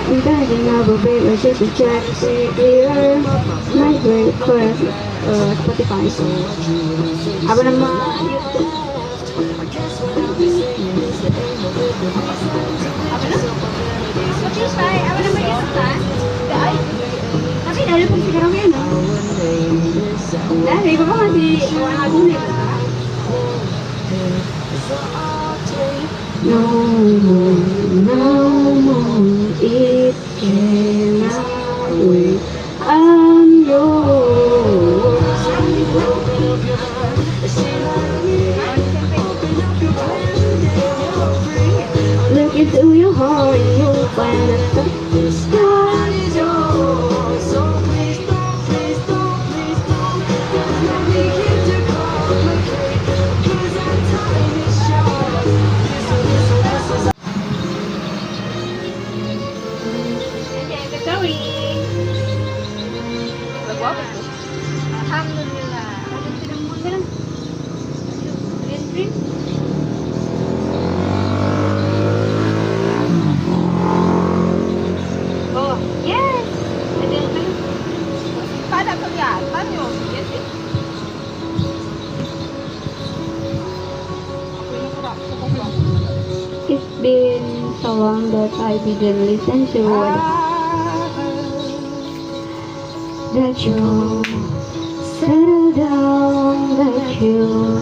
Imagine our baby, she's a check, clear, my great request, Spotify. Apa nama YouTube? Spotify, apa nama YouTube kan? Tapi dari fungsi karaoke no? Dari bapak masih bawa lagu nih. No more, no more, it cannot wait. I'm yours. Look into your heart and you'll find that the sky is yours. So please don't, please don't, please don't let me keep you complicate, 'cause our time is short. Jadi going. Lagu apa tuh? Alhamdulillah. Lagu tidak mau kan? Dream. Oh, yes. Ada yang kan? Pada kelihatan yo, ya sih. It's been so long that I didn't listen to that you settle down, that you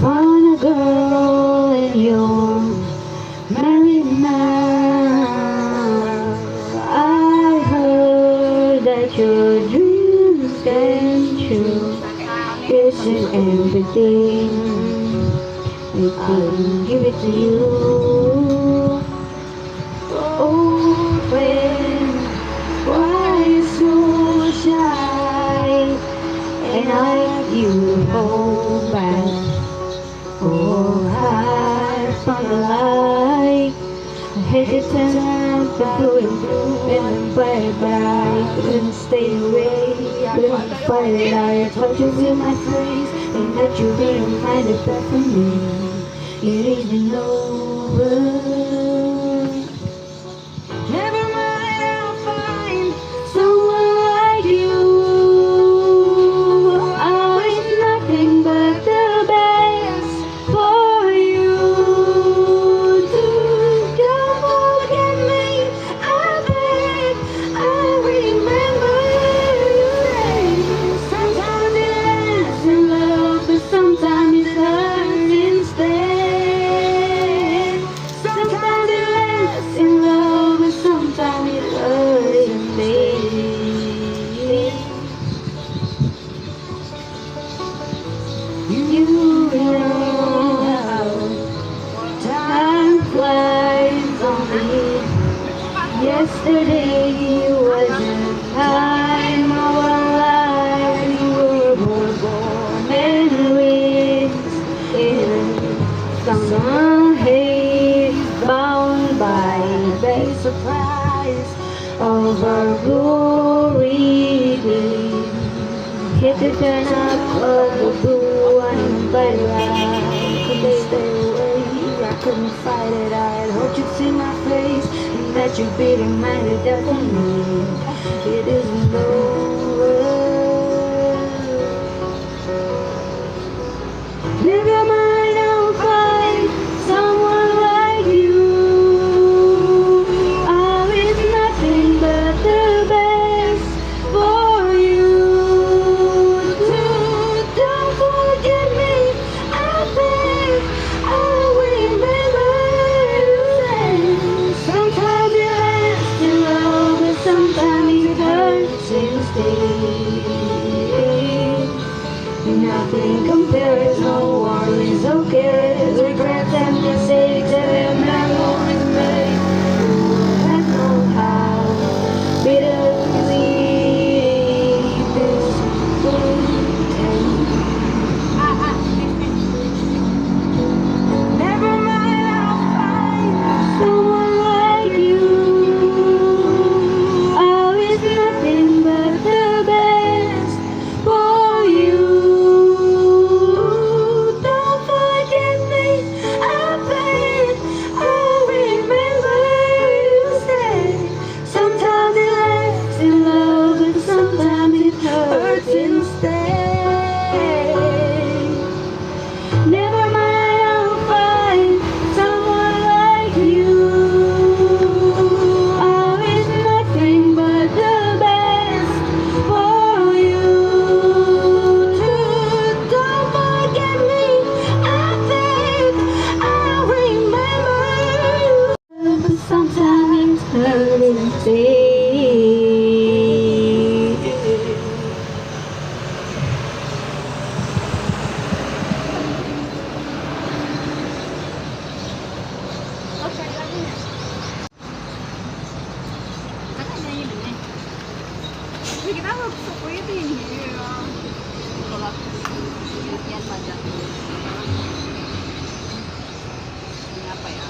found a girl and you're married now. I heard that your dreams came true. Isn't everything I can give it to you. Oh, friend, why you so shy? And you hold back. Oh, hide from the light. I hate to turn out the blue and blue and bright, but I couldn't stay away. I couldn't fight it. I told you in my face, and that you be reminded back from me. It isn't over. Never mind, I'll find someone like you. Oh, it's nothing but the best for you. Don't forget me, I beg. I remember you saying sometimes it lasts in love, but sometimes it hurts instead. Sometimes it lasts in love, but sometimes it hurts instead. You know how time flies on me. Yesterday was the time of our lives. We were both born and raised in summer haze, bound by the surprise of our glory days. Hit the turn up of the blue and but I couldn't stay away. I couldn't fight it. I had hoped you'd see my face and that you'd be reminded that for me it isn't over. Never mind, I'll find someone like you. Oh, it's nothing but the best for you. Don't forget me, I beg. I remember you saying sometimes it lasts in love, but sometimes it hurts instead. say. Oh, cari lagi ya. Kakak nyanyi dulu. Tapi kita harus sesuai tinggi ya. Kalau latihan panjang. Ini apa ya?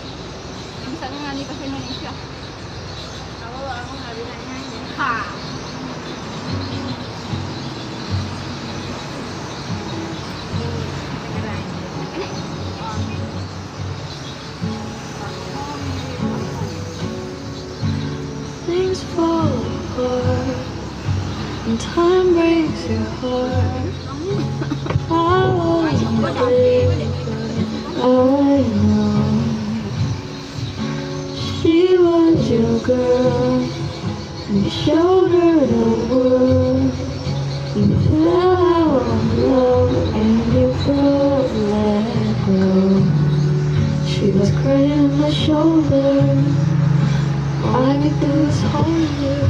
Ini bisa nyanyi bahasa Indonesia. Kalau aku nggak bisa nyanyi. Ha. Things fall apart and time breaks your heart. I was brave, I know she was your girl. You showed her the world. You fell out of love and you broke let go. She was crying on my shoulder. I could do this harder,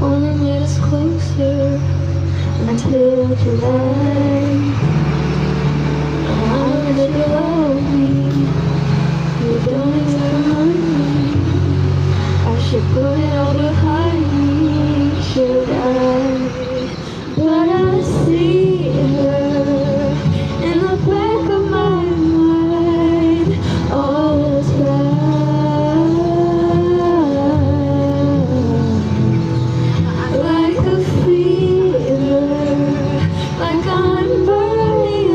only made us closer until July. I know that you love me, you don't deserve me. I should put it all behind me, should I? But I see her in the back of my mind all the time. Like a fever, like I'm burning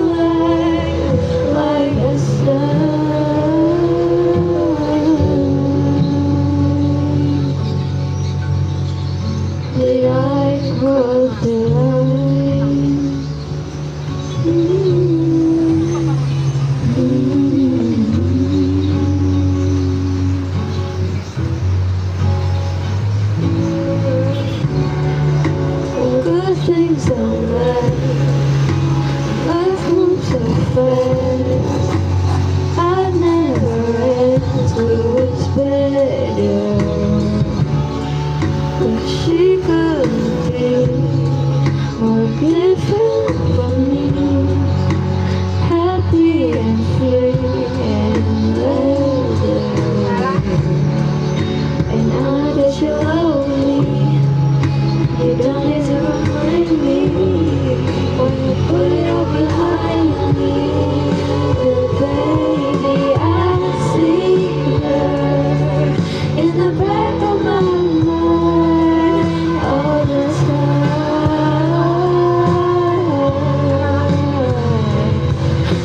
like a star. Did I cross the line? Good things don't last. Life moves so fast. I never asked who was better, but she couldn't be more different from me. Happy and free and leather. And now that you love me, you don't need to remind me when you put it all behind me. But baby, I see her in the back of my mind all the time.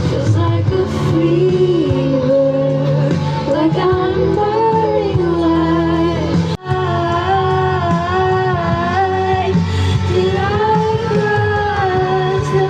Feels like a fever, like I'm burning alive. Did I cross the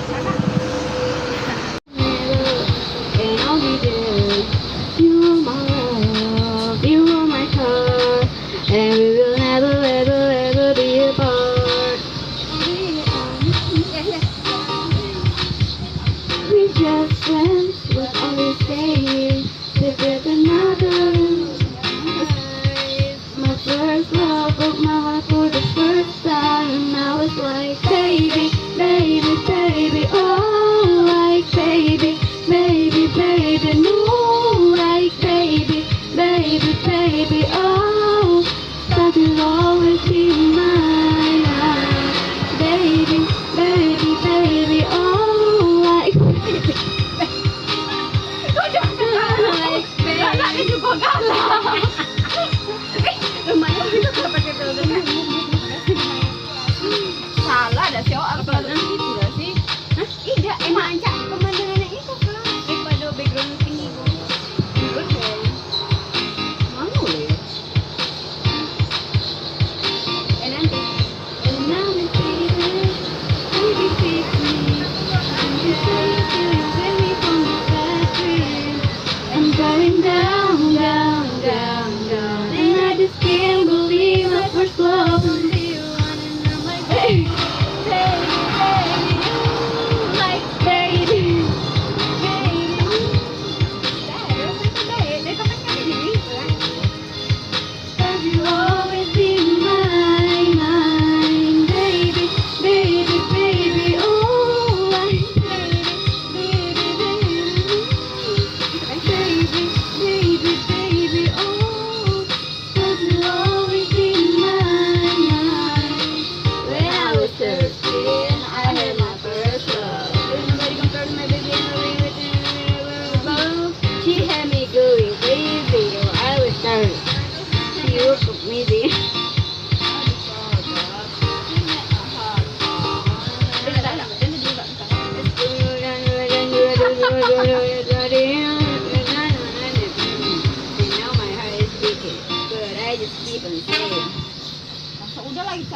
Udah males. And I'll be there. You are my love, you are my heart, and we will never, ever, ever be apart. We just friends, what are we saying? With another. My first love broke my heart for the first time. I was like, baby, baby, baby, oh, like baby, baby, baby, no, like baby, baby, baby, oh, that will always be mine. Baby, baby, baby, oh, like baby, Kok jangan like baby.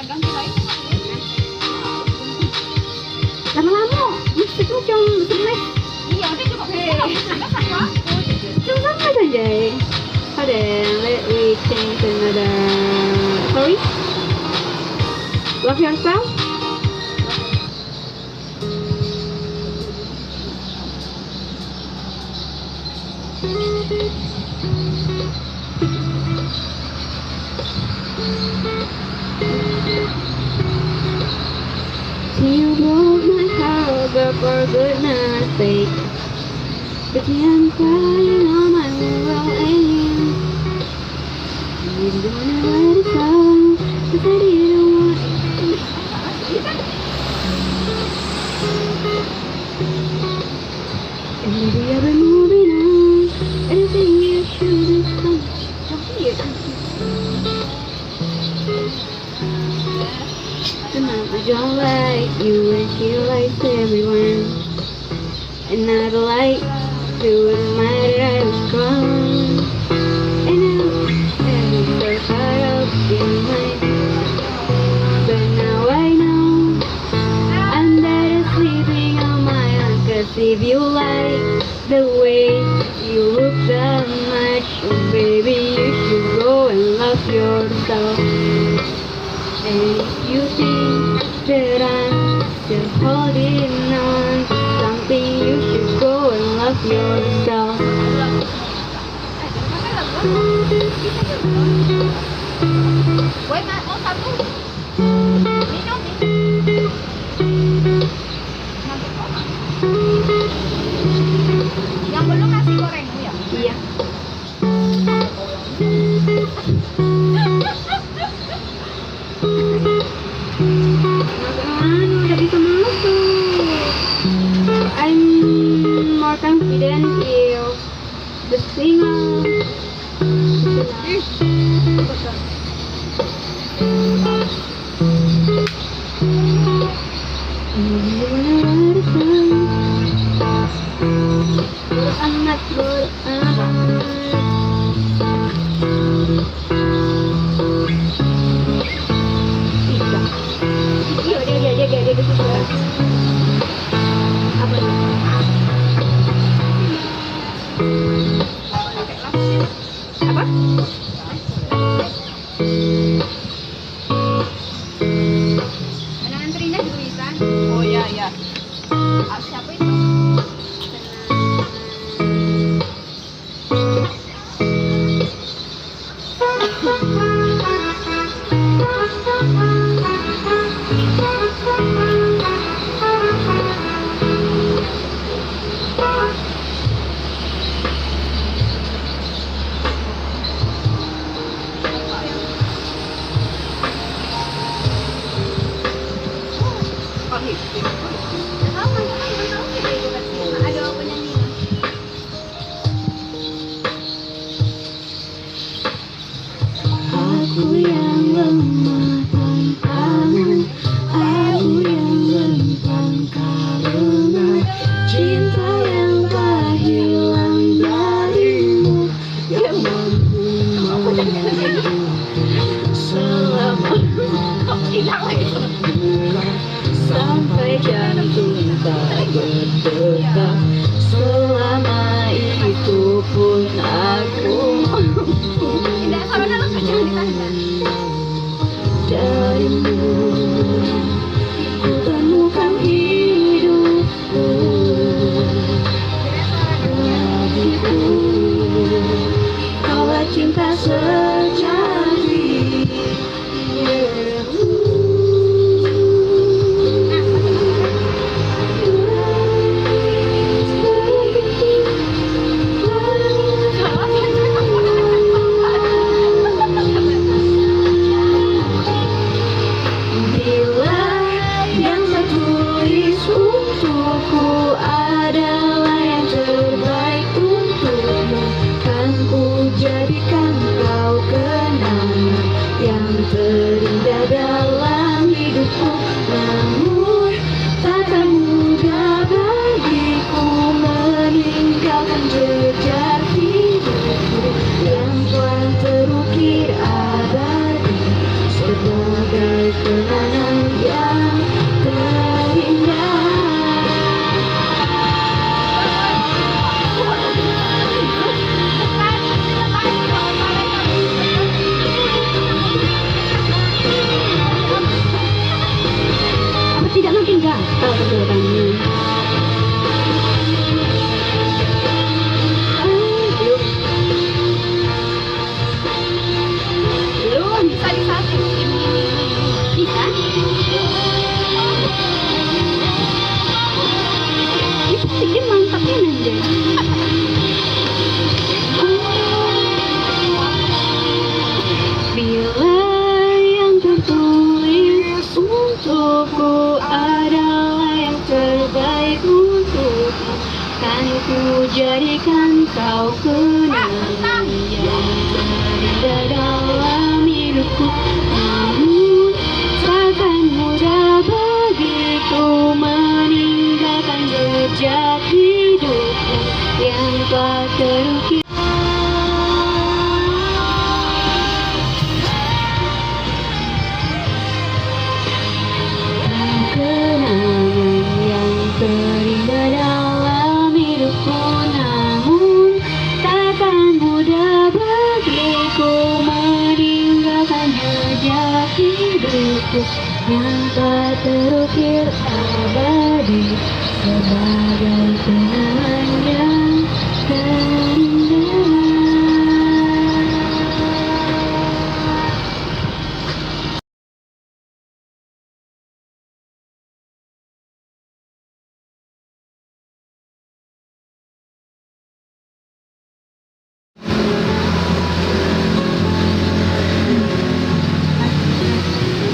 ganti lain. Lama-lama, mesti tuh cuma semes. Iya, dia juga sampai satu aku. Cuma sama saja. Pada, let me change another. Sorry. Love yourself. You broke my heart, but for goodness sake, pretend I'm crying on my own and you didn't wanna let it go, 'cause I didn't want it. And maybe I've been moving on, and I think you should have come. I don't like you and she likes everyone, and I'd like to admit I was wrong, and I'm so caught up in my, but now I know I'm better sleeping on my own. 'Cause if you like the way you look that much, baby, you should go and love yourself. And if you think that I'm still holding on to something, you should go and love yourself. Wait, mau satu. Minum nih. Yang belum nasi goreng ya? Iya. Udah bisa masuk. I'm more confident if the singer. Anak beranak. Dia gitu. Apa nih? Apa? Ada antrinya juga bisa. Oh iya iya. Siapa itu? Ada penyanyi. Aku yang lemah tanpamu, aku yang rentan karena cinta yang tak hilang darimu, yang mampu menunggu selama sampai jantung tak berdetak. Selama itu pun aku Tidak, karena lo jangan ditahan. darimu, ku temukan hidupku, bagiku, kaulah cinta sejati. Bila yang tertulis untukku adalah yang terbaik untukmu, kan ku jadikan kau kenangan yang terindah dalam hidupku. Namun takkan mudah bagiku meninggalkan jejak hidupku yang telah terukir abadi sebagai gatal tenggorokannya. Belum. Belum. Bisa disating ini. Bisa? Itu bikin mantapin aja. Bila yang tertulis untukku adalah yang terbaik untukmu, kan ku jadikan kau kenangan yang terindah dalam hidupku. Namun takkan mudah bagiku meninggalkan jejak hidupku yang telah terukir. Kenangan yang terindah dalam hidupku, namun takkan mudah bagiku meninggalkan jejak hidupku yang tak terukir abadi sebagai kenangan yang terindah.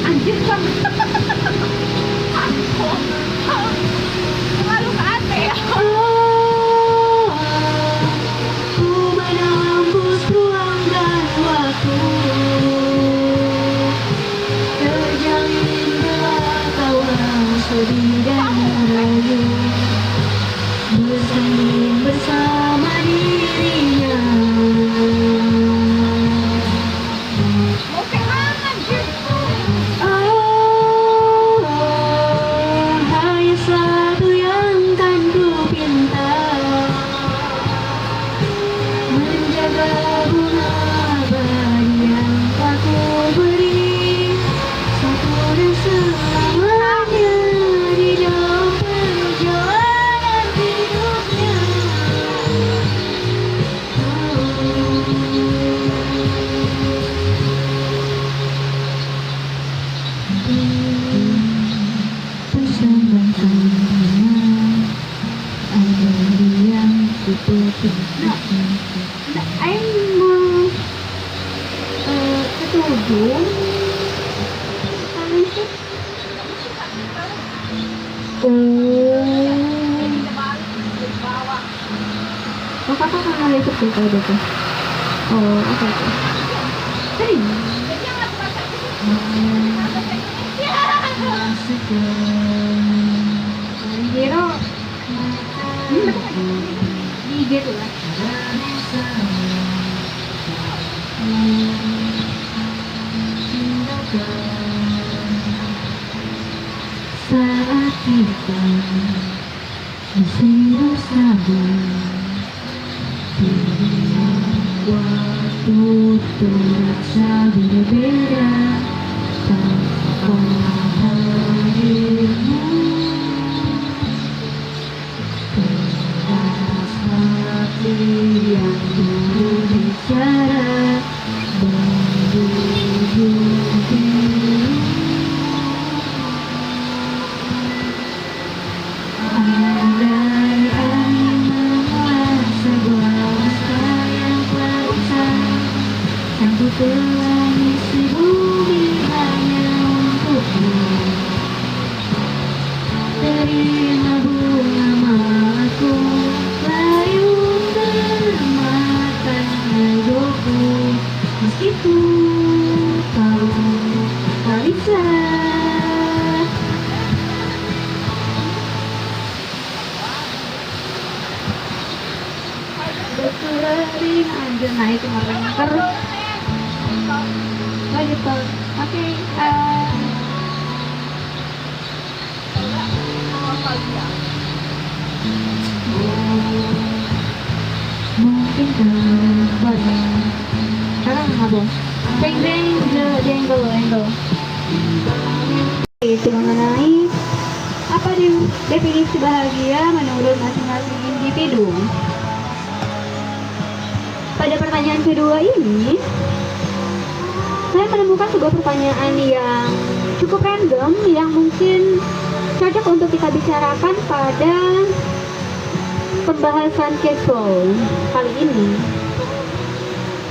Anjir bang. Terlalu ke ate ya. Ku menembus ruang dan waktu, terjalin gelap tawa sedih dan rayu, bersanding bersama dirinya. Mau ke mana anjir? Hanya satu yang kan ku pinta, menjaga bunga abadi yang tak ku beri, satu dan selamanya di dalam perjalanan hidupnya. Bersama-sama ada yang seperti Aing mau ketujuh apa sih? Oh, kakak kangen itu sih kalau gitu. Oh, oke. Tadi Jero di IG tuh lah. Saat kita masih bersama, waktu terasa berbeda tanpa hadirmu. Keras hati yang berbicara berujung pilu. Andai angin membuat sebuah mesra yang telah usai, kan ku telah isi bumi hanya untukmu. Terima bunga malamku, layu termakan hidupku, meskipun kau tak bisa. Berkeliling aja naik kemarin terus. Oh gitu. Oke. Mungkin boleh. Sekarang nggak boleh. Deng angle. Itu mengenai apa definisi bahagia menurut masing-masing individu. Pada pertanyaan kedua ini, saya menemukan sebuah pertanyaan yang cukup random yang mungkin cocok untuk kita bicarakan pada pembahasan casual kali ini.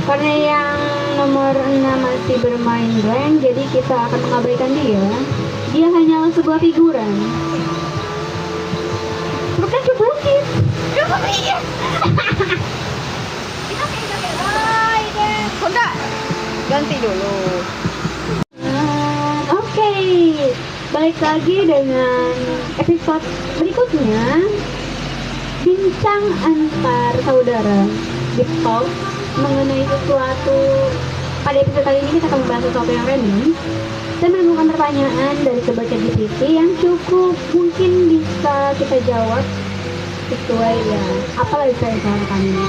Karena yang nomor 6 masih bermain blank, jadi kita akan mengabaikan dia. Dia hanyalah sebuah figuran. Bukan cubukis. Cubukis. Honda, ganti dulu. Oke, balik lagi dengan episode berikutnya. Bincang antar saudara Deep Talk mengenai sesuatu. Pada episode kali ini kita akan membahas sesuatu yang random. Saya menemukan pertanyaan dari sebuah ChatGPT yang cukup mungkin bisa kita jawab sesuai ya apa lagi saya sarankan ini.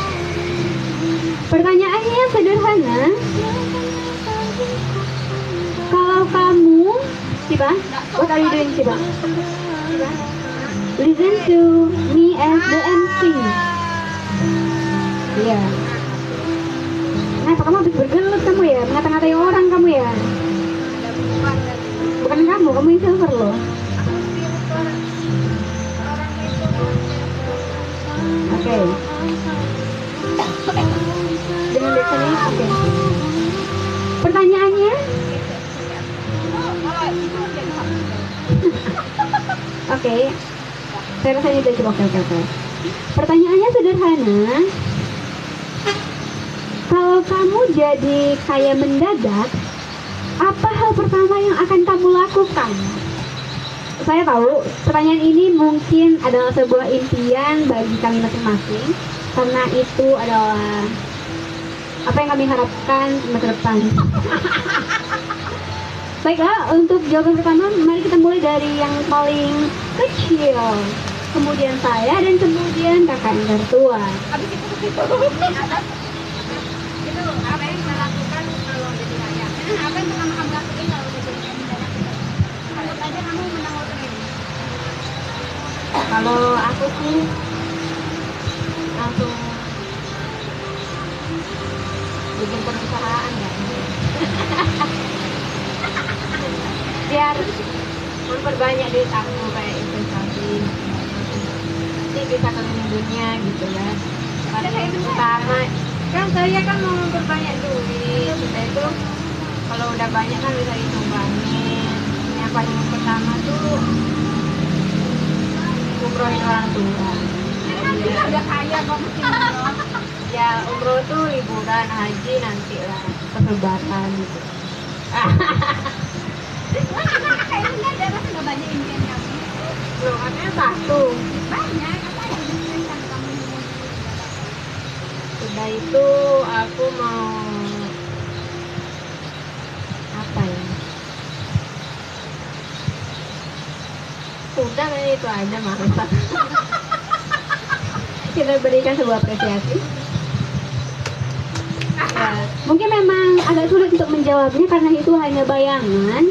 Pertanyaannya sederhana. Kalau kamu, Sipa, what are you doing, Sipa? Listen to me as the MC. Iya. Kenapa kamu habis bergelut kamu ya? Mengata-ngatai orang kamu ya? Bukan kamu yang silver loh. Oke. Dengan listening, oke. Pertanyaannya? Oke. Saya rasa ini udah cukup. Oke. Pertanyaannya sederhana. Kalau kamu jadi kaya mendadak, apa hal pertama yang akan kamu lakukan? Saya tahu pertanyaan ini mungkin adalah sebuah impian bagi kami masing-masing, karena itu adalah apa yang kami harapkan masa depan. Baiklah, untuk jawaban pertama, mari kita mulai dari yang paling kecil. Kemudian saya dan kemudian kakak yang tertua. Habis itu apa yang kita lakukan kalau jadi kaya? Apa yang pertama kamu lakuin kalau udah jadi kaya? Anggap aja kamu menang lotre. Kalau aku sih langsung bikin perusahaan ya. Biar memperbanyak duit aku kayak investasi. Nanti bisa keliling dunia gitu ya. Paling utama kan saya kan mau memperbanyak duit. Sudah itu kalau udah banyak kan bisa disumbangin. Yang paling pertama tuh umrohin orang tua. Nanti udah kaya kok mesti umroh. Ya umroh tuh liburan haji nanti lah perlebatan gitu. Kayaknya ada masa nggak banyak impian kamu. Belum ada satu. Banyak apa yang impian kamu? Sudah itu aku mau apa ya? Sudah kan itu aja masa. Kita berikan sebuah apresiasi. Ya, mungkin memang agak sulit untuk menjawabnya karena itu hanya bayangan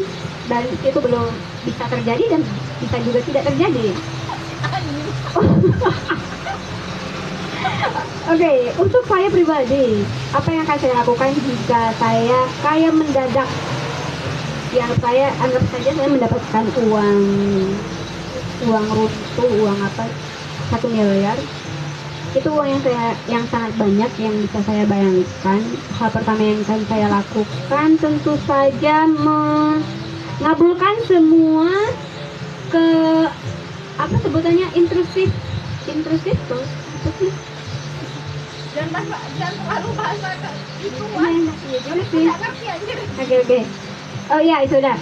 dan itu belum bisa terjadi dan bisa juga tidak terjadi. Oke, untuk saya pribadi, apa yang akan saya lakukan jika saya kaya mendadak? Yang saya anggap saja saya mendapatkan uang runtuh, uang apa 1 miliar. Itu uang yang sangat banyak yang bisa saya bayangkan. Hal pertama yang akan saya lakukan tentu saja mengabulkan semua ke apa sebutannya intrusif tuh. Jangan terlalu bahasa itu. Iya juga sih. Nggak ngerti anjir. Oke. Oh iya, itu udah.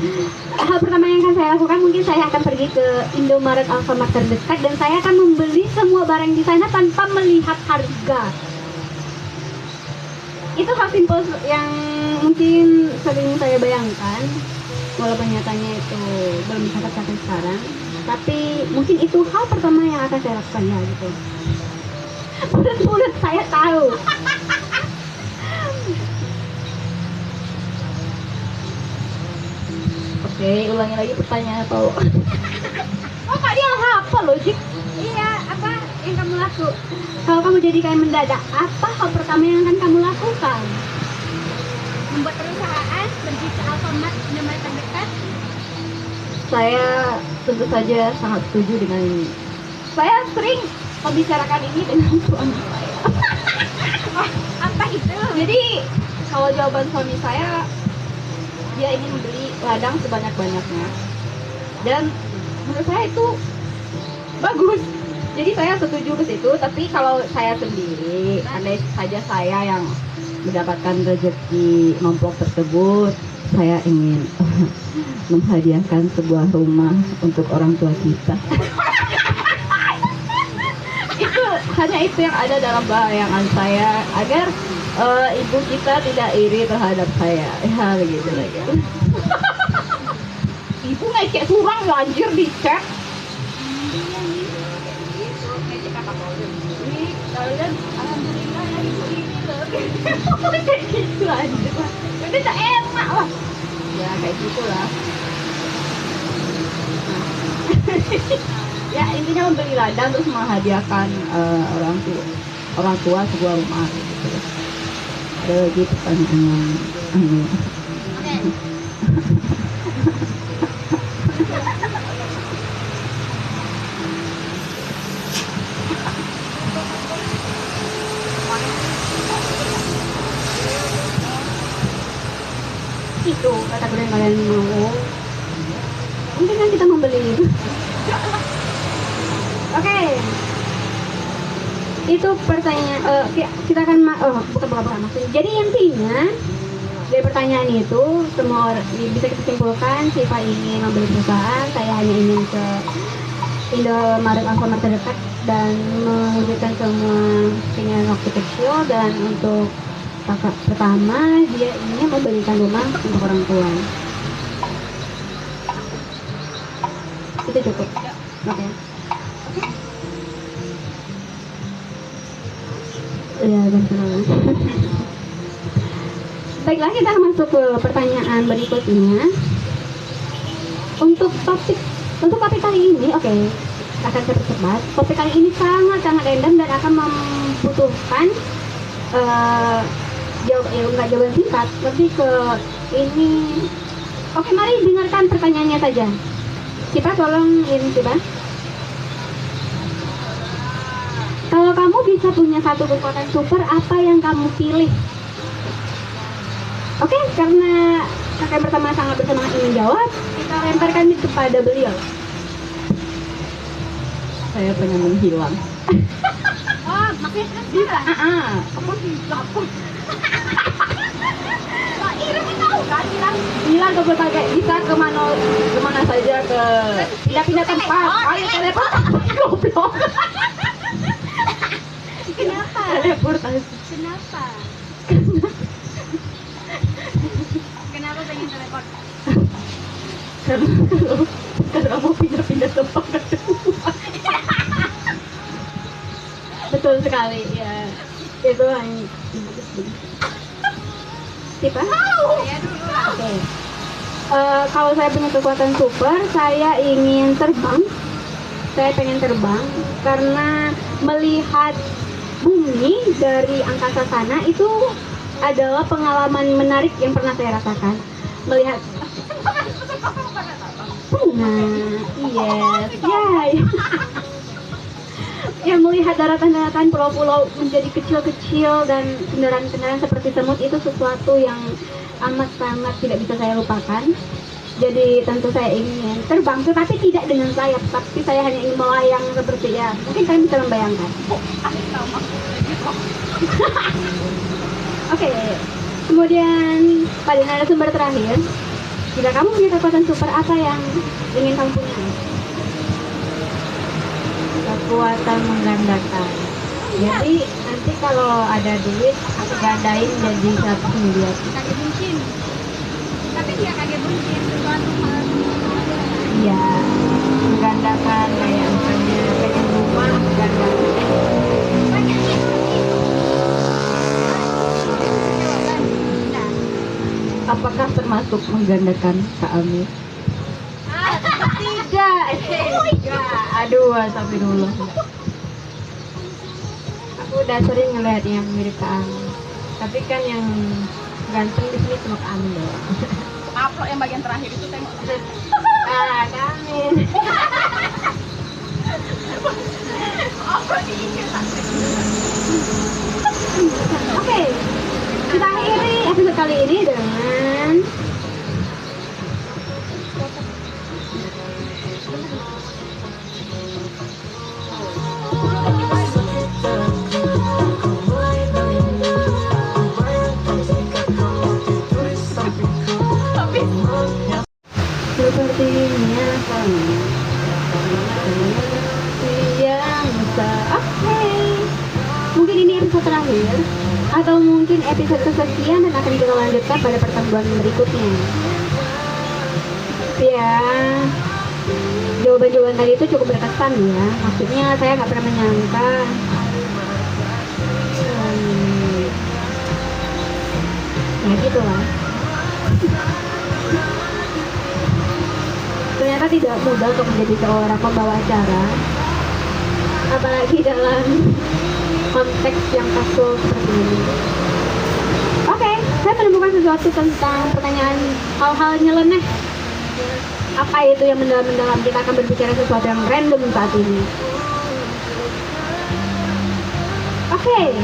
Hal pertama yang akan saya lakukan mungkin saya akan pergi ke Indomaret Alfamart terdekat dan saya akan membeli semua barang di sana tanpa melihat harga. Itu hal simpel yang mungkin sering saya bayangkan, walaupun nyatanya itu belum bisa tercapai sekarang. Tapi mungkin itu hal pertama yang akan saya lakukan ya gitu. Mulut saya tahu. Oke, ulangi lagi pertanyaan apa? Oh, Kak dia hafal. logik. Iya, apa yang kamu laku? Kalau kamu jadi kayak mendadak, apa hal pertama yang akan kamu lakukan? Membuat perusahaan, pergi ke Alfamart, Indomaret terdekat. Saya tentu saja sangat setuju dengan ini. Saya sering membicarakan ini dengan suami saya. Apa itu? Jadi kalau jawaban suami saya, dia ingin membeli ladang sebanyak-banyaknya. Dan menurut saya itu bagus. Jadi saya setuju ke situ. Tapi kalau saya sendiri, andai saja saya yang mendapatkan rezeki nomplok tersebut, saya ingin menghadiahkan sebuah rumah untuk orang tua kita. Itu hanya itu yang ada dalam bayangan saya, agar ibu kita tidak iri terhadap saya. Ya begitu lagi. Ibu nggak kayak surang ya, anjir, dicek. Ini kalian alhamdulillah ya ibu ini loh. Kayak gitu aja. Udah tak enak lah. Ya kayak gitulah. Ya intinya membeli ladang terus menghadiahkan orang tua sebuah rumah gitu. Ada lagi pertanyaan yang itu kategori yang kalian mau. Mungkin kan kita membeli itu. Oke. Itu pertanyaan kita akan bukan maksudnya. Jadi intinya dari pertanyaan itu semua orang bisa kita simpulkan, Siva ingin membeli perusahaan, saya hanya ingin ke Indomaret Alfamart terdekat dan mewujudkan semua keinginan waktu kecil. Dan untuk kakak pertama, dia ingin membelikan rumah untuk orang tua. Itu cukup. Oke. Ya, benar. Baiklah, kita masuk ke pertanyaan berikutnya. Untuk topik kali ini, oke, akan cepat. Topik kali ini sangat random dan akan membutuhkan jawaban singkat, lebih ke ini. Oke, mari dengarkan pertanyaannya saja. Kita tolong ini coba. Kalau kamu bisa punya satu kekuatan super, apa yang kamu pilih? Oke, karena kakak yang pertama sangat bersemangat ingin menjawab, kita lemparkan itu kepada beliau. Saya pengen menghilang. Oh, maksudnya Bisa. Apa sih? Apa? Wah, Ira kan tahu kan, Hilang ke berbagai, bisa kemana saja, ke pindah-pindah tempat. Ayo teleport. Goblok. Kenapa? Teleportasi. Kenapa? Kenapa pengen teleport? Karena mau pindah-pindah tempat. Betul sekali ya. Itu hanya Siapa? Ya dulu lah. Oke. Kalau saya punya kekuatan super, saya ingin terbang. Saya pengen terbang karena melihat bumi dari angkasa sana itu adalah pengalaman menarik yang pernah saya rasakan. Melihat yes, ya melihat daratan-daratan, pulau-pulau menjadi kecil-kecil dan kendaraan-kendaraan seperti semut itu sesuatu yang amat sangat tidak bisa saya lupakan. Jadi tentu saya ingin terbang, tetapi tidak dengan sayap, tapi saya hanya ingin melayang seperti ya. Mungkin kalian bisa membayangkan. Oke, kemudian pada narasumber terakhir, jika kamu punya kekuatan super, apa yang ingin kamu punya? Kekuatan menggandakan. Jadi nanti kalau ada duit, aku gandain jadi 100 miliar. Kakek buncin. Tapi dia kakek buncin sesuatu hal. Iya, menggandakan kayak misalnya pengen rumah, menggandakan. Banyak itu. Jawaban. Nah. Apakah termasuk menggandakan Kak Amir? Tidak. Tidak. Aduh, astagfirullah. Aku udah sering ngeliat yang mirip Kak Amin. Tapi kan yang ganteng di sini cuma Kak Amin doang. Upload yang bagian terakhir itu tengok. Ah, Kak Amin. Upload di IG. Oke, kita akhiri episode kali ini dengan sepertinya kamu yang oke. Mungkin ini episode terakhir atau mungkin episode kesekian dan akan kita lanjutkan pada pertemuan berikutnya. Ya, jawaban-jawaban tadi itu cukup berkesan ya. Maksudnya saya nggak pernah menyangka ya gitu lah. Ternyata tidak mudah untuk menjadi seorang pembawa acara, apalagi dalam konteks yang kasual seperti ini. Oke, saya menemukan sesuatu tentang pertanyaan hal-hal nyeleneh. Apa itu yang mendalam-mendalam? Kita akan berbicara sesuatu yang random saat ini. Oke,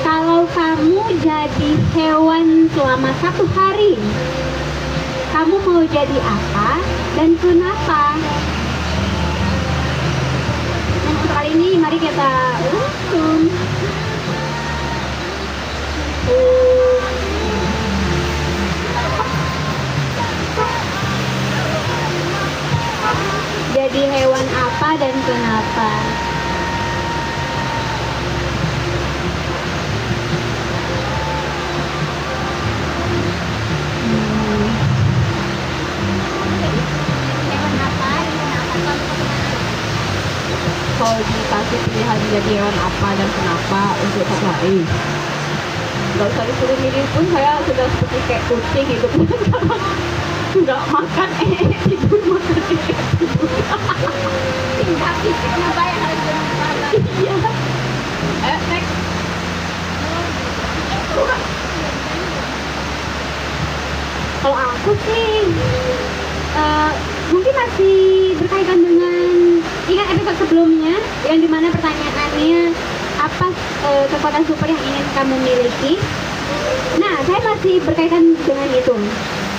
kalau kamu jadi hewan selama 1 hari, kamu mau jadi apa dan kenapa? Dan untuk kali ini mari kita langsung jadi hewan apa dan kenapa? Kalau dikasih pilihan jadi hewan apa dan kenapa untuk 1 hari, nggak usah disuruh milih pun saya sudah seperti kayak kucing hidup nggak makan tidur makan tidur. Tinggal fisiknya bayang harus bermasalah. Iya. Next. Kalau aku sih mungkin masih berkaitan dengan ingat episode sebelumnya yang dimana pertanyaannya apa kekuatan super yang ingin kamu miliki. Nah, saya masih berkaitan dengan itu.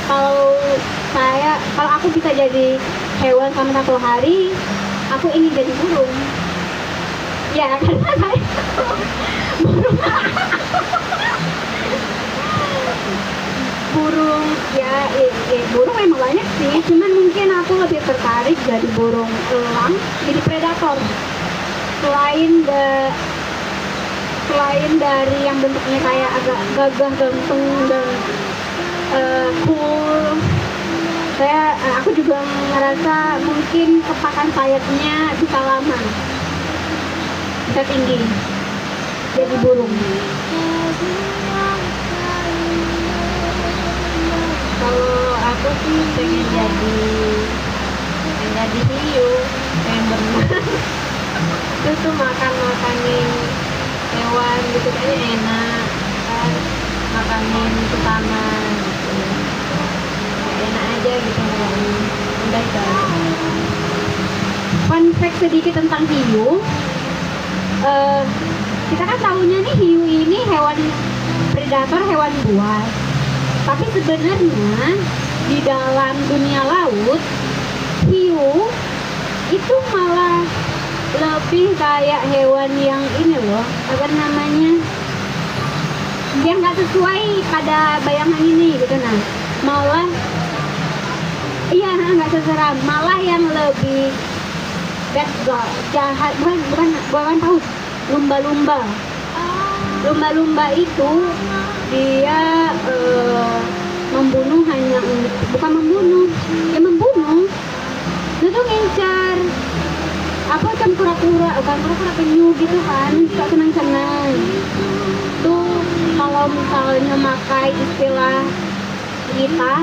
Kalau aku bisa jadi hewan selama 1 hari, aku ingin jadi burung. Ya, karena saya burung ya, burung memang banyak sih, cuman mungkin aku lebih tertarik jadi burung elang, jadi predator. Selain dari yang bentuknya kayak agak gagah, ganteng dan cool, aku juga ngerasa mungkin kepakan sayapnya bisa lama, bisa tinggi, jadi burung. Kalau aku sih pengen jadi hiu, pengen berenang. Itu tuh makanin hewan gitu kayaknya enak kan, makanin ke taman gitu. Enak aja gitu, udah itu aja. Fun fact sedikit tentang hiu. Kita kan tahunya nih hiu ini hewan predator, hewan buas. Tapi sebenarnya di dalam dunia laut, hiu itu malah lebih kayak hewan yang ini loh, apa namanya, yang nggak sesuai pada bayangan ini gitu. Nah, malah iya nggak seseram, malah yang lebih bad guy, jahat, bukan paus, lumba-lumba. Lumba-lumba itu dia membunuh hanya bukan membunuh, ya membunuh. Dia tuh ngincar apa kan kura-kura penyu gitu kan, suka senang-senang. Tuh kalau misalnya memakai istilah kita,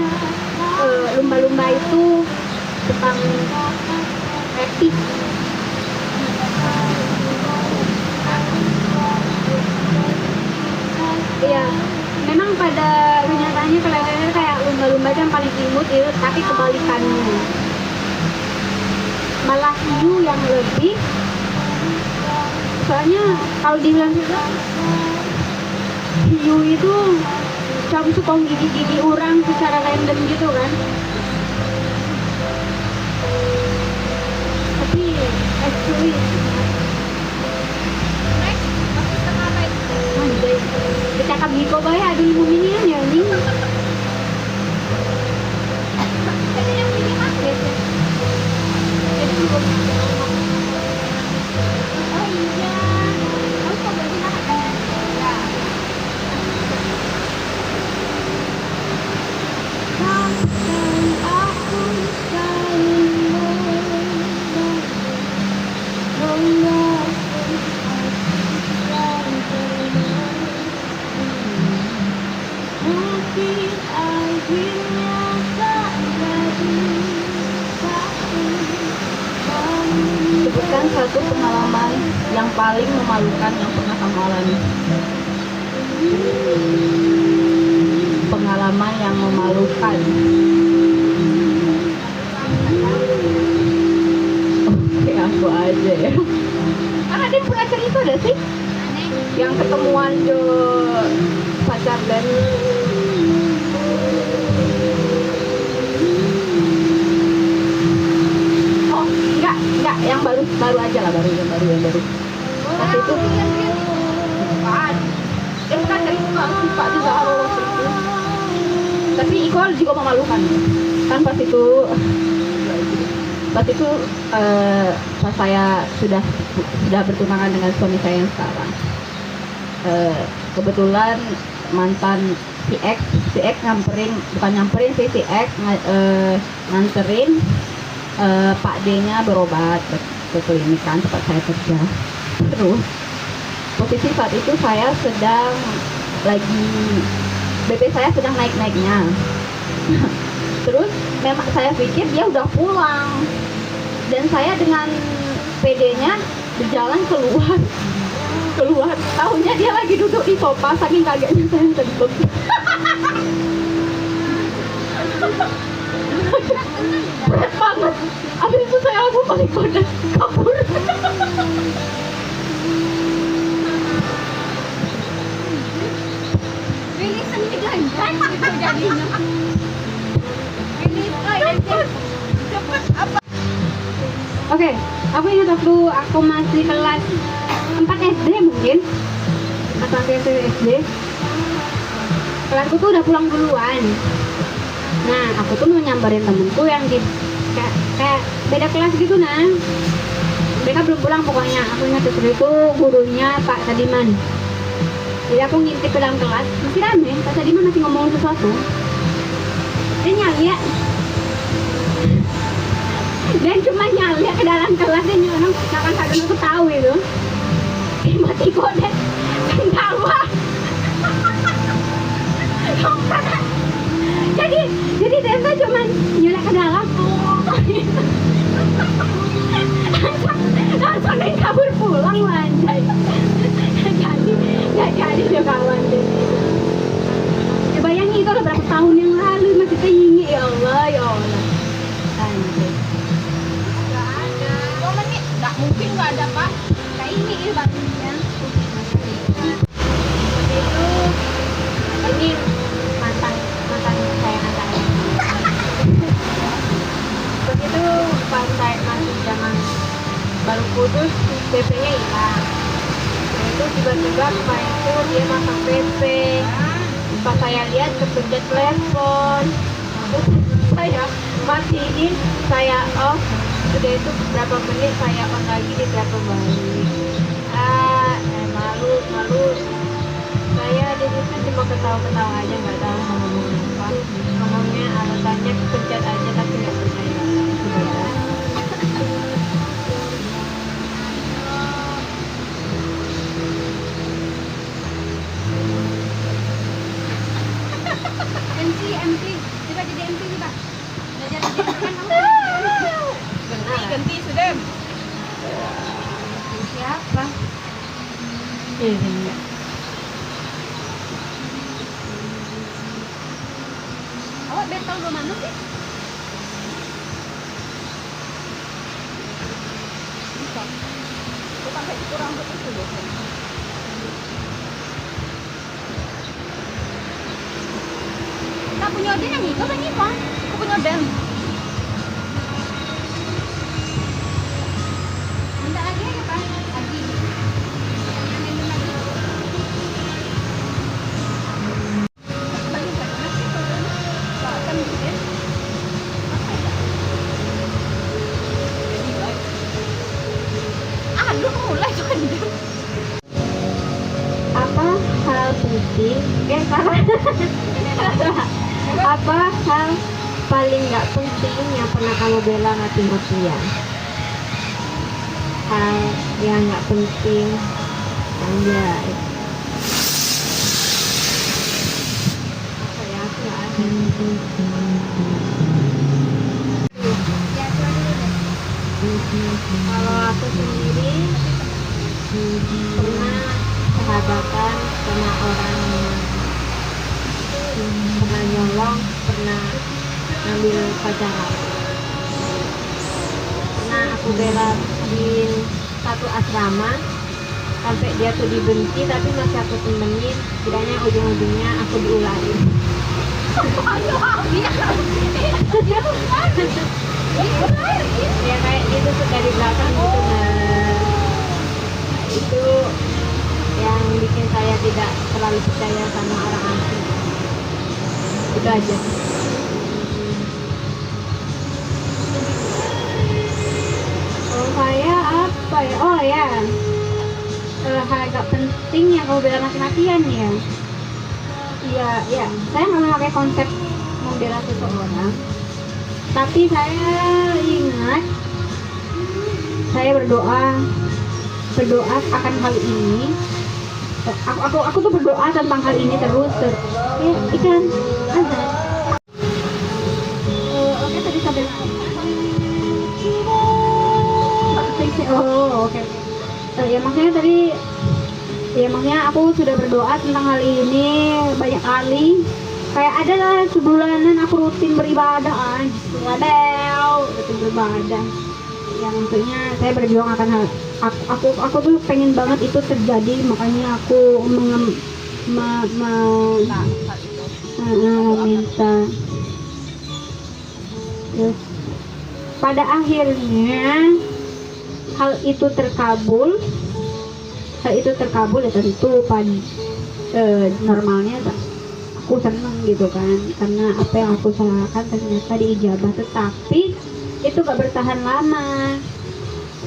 lumba-lumba itu tukang rapis. Iya, memang pada kenyataannya kelelawar kayak lumba-lumba yang paling imut itu, tapi kebalikannya. Malah hiu yang lebih, soalnya kalau dibilang juga hiu itu kamu suka gigi-gigi orang secara random gitu kan. Tapi actually anjay, bercakap gitu bae ada 5 minian ya nih. Ini yang ini mah. Jadi juga. Oh iya. Kamu kok berarti makan ya. Takkan aku selalu mungkin akhirnya tak jadi satu. Sebutkan satu pengalaman yang paling memalukan yang pernah kamu alami. Pengalaman yang memalukan. Oke, aku aja ya. Kan ada yang pernah cerita ada sih yang ketemuan jo pacar dan oh enggak yang baru aja lah yang baru waktu itu apaan dia bukan cerita Pak juga harus itu tapi equal juga memalukan kan pas itu pas saya sudah bertunangan dengan suami saya yang sekarang, kebetulan mantan si X nyamperin si X nganterin Pak D-nya berobat ke klinik kan tempat saya kerja. Terus posisi saat itu saya sedang lagi BP saya sedang naik-naiknya. Terus memang saya pikir dia udah pulang dan saya dengan PD-nya berjalan keluar tahunya dia lagi duduk di sofa saking kagetnya saya tenggelam. Berat banget. Abis itu saya langsung balik badan kabur. Rilisan di gelandan itu jadinya. Cepet apa? Oke, aku ingat waktu aku masih kelas 4 SD mungkin atau SD. Kelasku tuh udah pulang duluan. Nah, aku tuh mau nyamperin temenku yang di kayak beda kelas gitu nah. Mereka belum pulang pokoknya. Aku ingat itu gurunya Pak Sadiman. Jadi aku ngintip ke dalam kelas, masih rame. Pak Sadiman masih ngomong sesuatu. Dia nyali ya. Dan cuma nyali ke dalam kelas dan orang akan sadar aku tahu itu. Mati kok deh. Ketawa. Jadi Desa cuma nyelek ke dalam langsung dia kabur pulang lanjai nggak jadi dia kawan deh ya bayangin itu udah berapa tahun yang lalu masih tinggi ya Allah lanjai Nggak ada. Momen nih nggak mungkin nggak ada Pak. Kayak ini barunya. ini mantan saya begitu pas saya masih zaman baru putus PP-nya hilang. Nah itu tiba-tiba kemarin itu dia masang PP. Pas saya lihat kepencet telepon, terus saya matiin, saya off. Sudah itu berapa menit saya on lagi di telepon balik. Malu. Saya di situ cuma ketawa-ketawa aja, nggak tahu mau ngomong apa. Ngomongnya alasannya kepencet aja tapi nggak percaya. MC coba jadi MC nih Pak. Belajar jadi MC kan kamu. Ganti sudah. Siapa? Ini. Bukan kayak gitu rambut itu loh. Kita punya Odin yang itu kan Ivan. Aku punya Odin. Minta lagi ya Pak? Lagi. Yang ini lagi. Bagi nggak enak sih kalau kan gitu ya. Apa ya? Jadi baik. Aduh mulai kan. Apa hal penting? Salah. Apa hal paling nggak penting yang pernah kamu bela mati-matian? Hal yang nggak penting, anjay. Apa ya? Aku nggak ada. Ya coba dulu deh. Kalau aku sendiri pernah sahabatan sama orang yang pernah nyolong, pernah ngambil pacaran. Pernah aku bela di satu asrama sampai dia tuh dibenci, tapi masih aku temenin. Kiranya ujung-ujungnya aku diularin. Ya kayak gitu tuh dari belakang gitu. Nah, itu yang bikin saya tidak terlalu percaya sama orang asing. Itu aja. Kalau saya apa ya? Oh ya, hal agak penting yang kalau bela mati-matian ya. Iya, ya. Saya nggak memakai konsep membela seseorang, tapi saya ingat saya berdoa akan hal ini. Aku tuh berdoa tentang hal ini terus. Ikan ada. Oke, tadi sampai oke. Ya maksudnya tadi, ya maksudnya aku sudah berdoa tentang hal ini banyak kali. Kayak ada lah sebulanan aku rutin beribadah aja, rutin beribadah. Yang tentunya saya berjuang akan hal aku tuh pengen banget itu terjadi, makanya aku meminta. Terus pada akhirnya hal itu terkabul ya tentu normalnya aku seneng gitu kan, karena apa yang aku usahakan ternyata diijabah. Tetapi itu gak bertahan lama.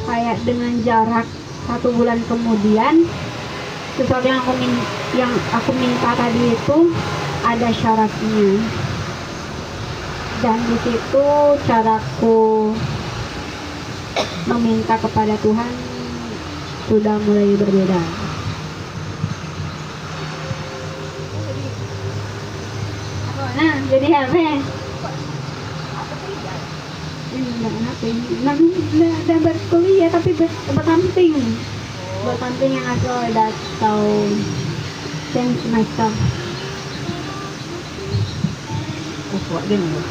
Kayak dengan jarak 1 bulan kemudian, sesuatu yang aku minta tadi itu ada syaratnya, dan di situ caraku meminta kepada Tuhan sudah mulai berbeda. Nah, jadi apa ya? Enggak berkuliah, tapi bersamping yang aku udah tahu change myself. Kuat deh nih.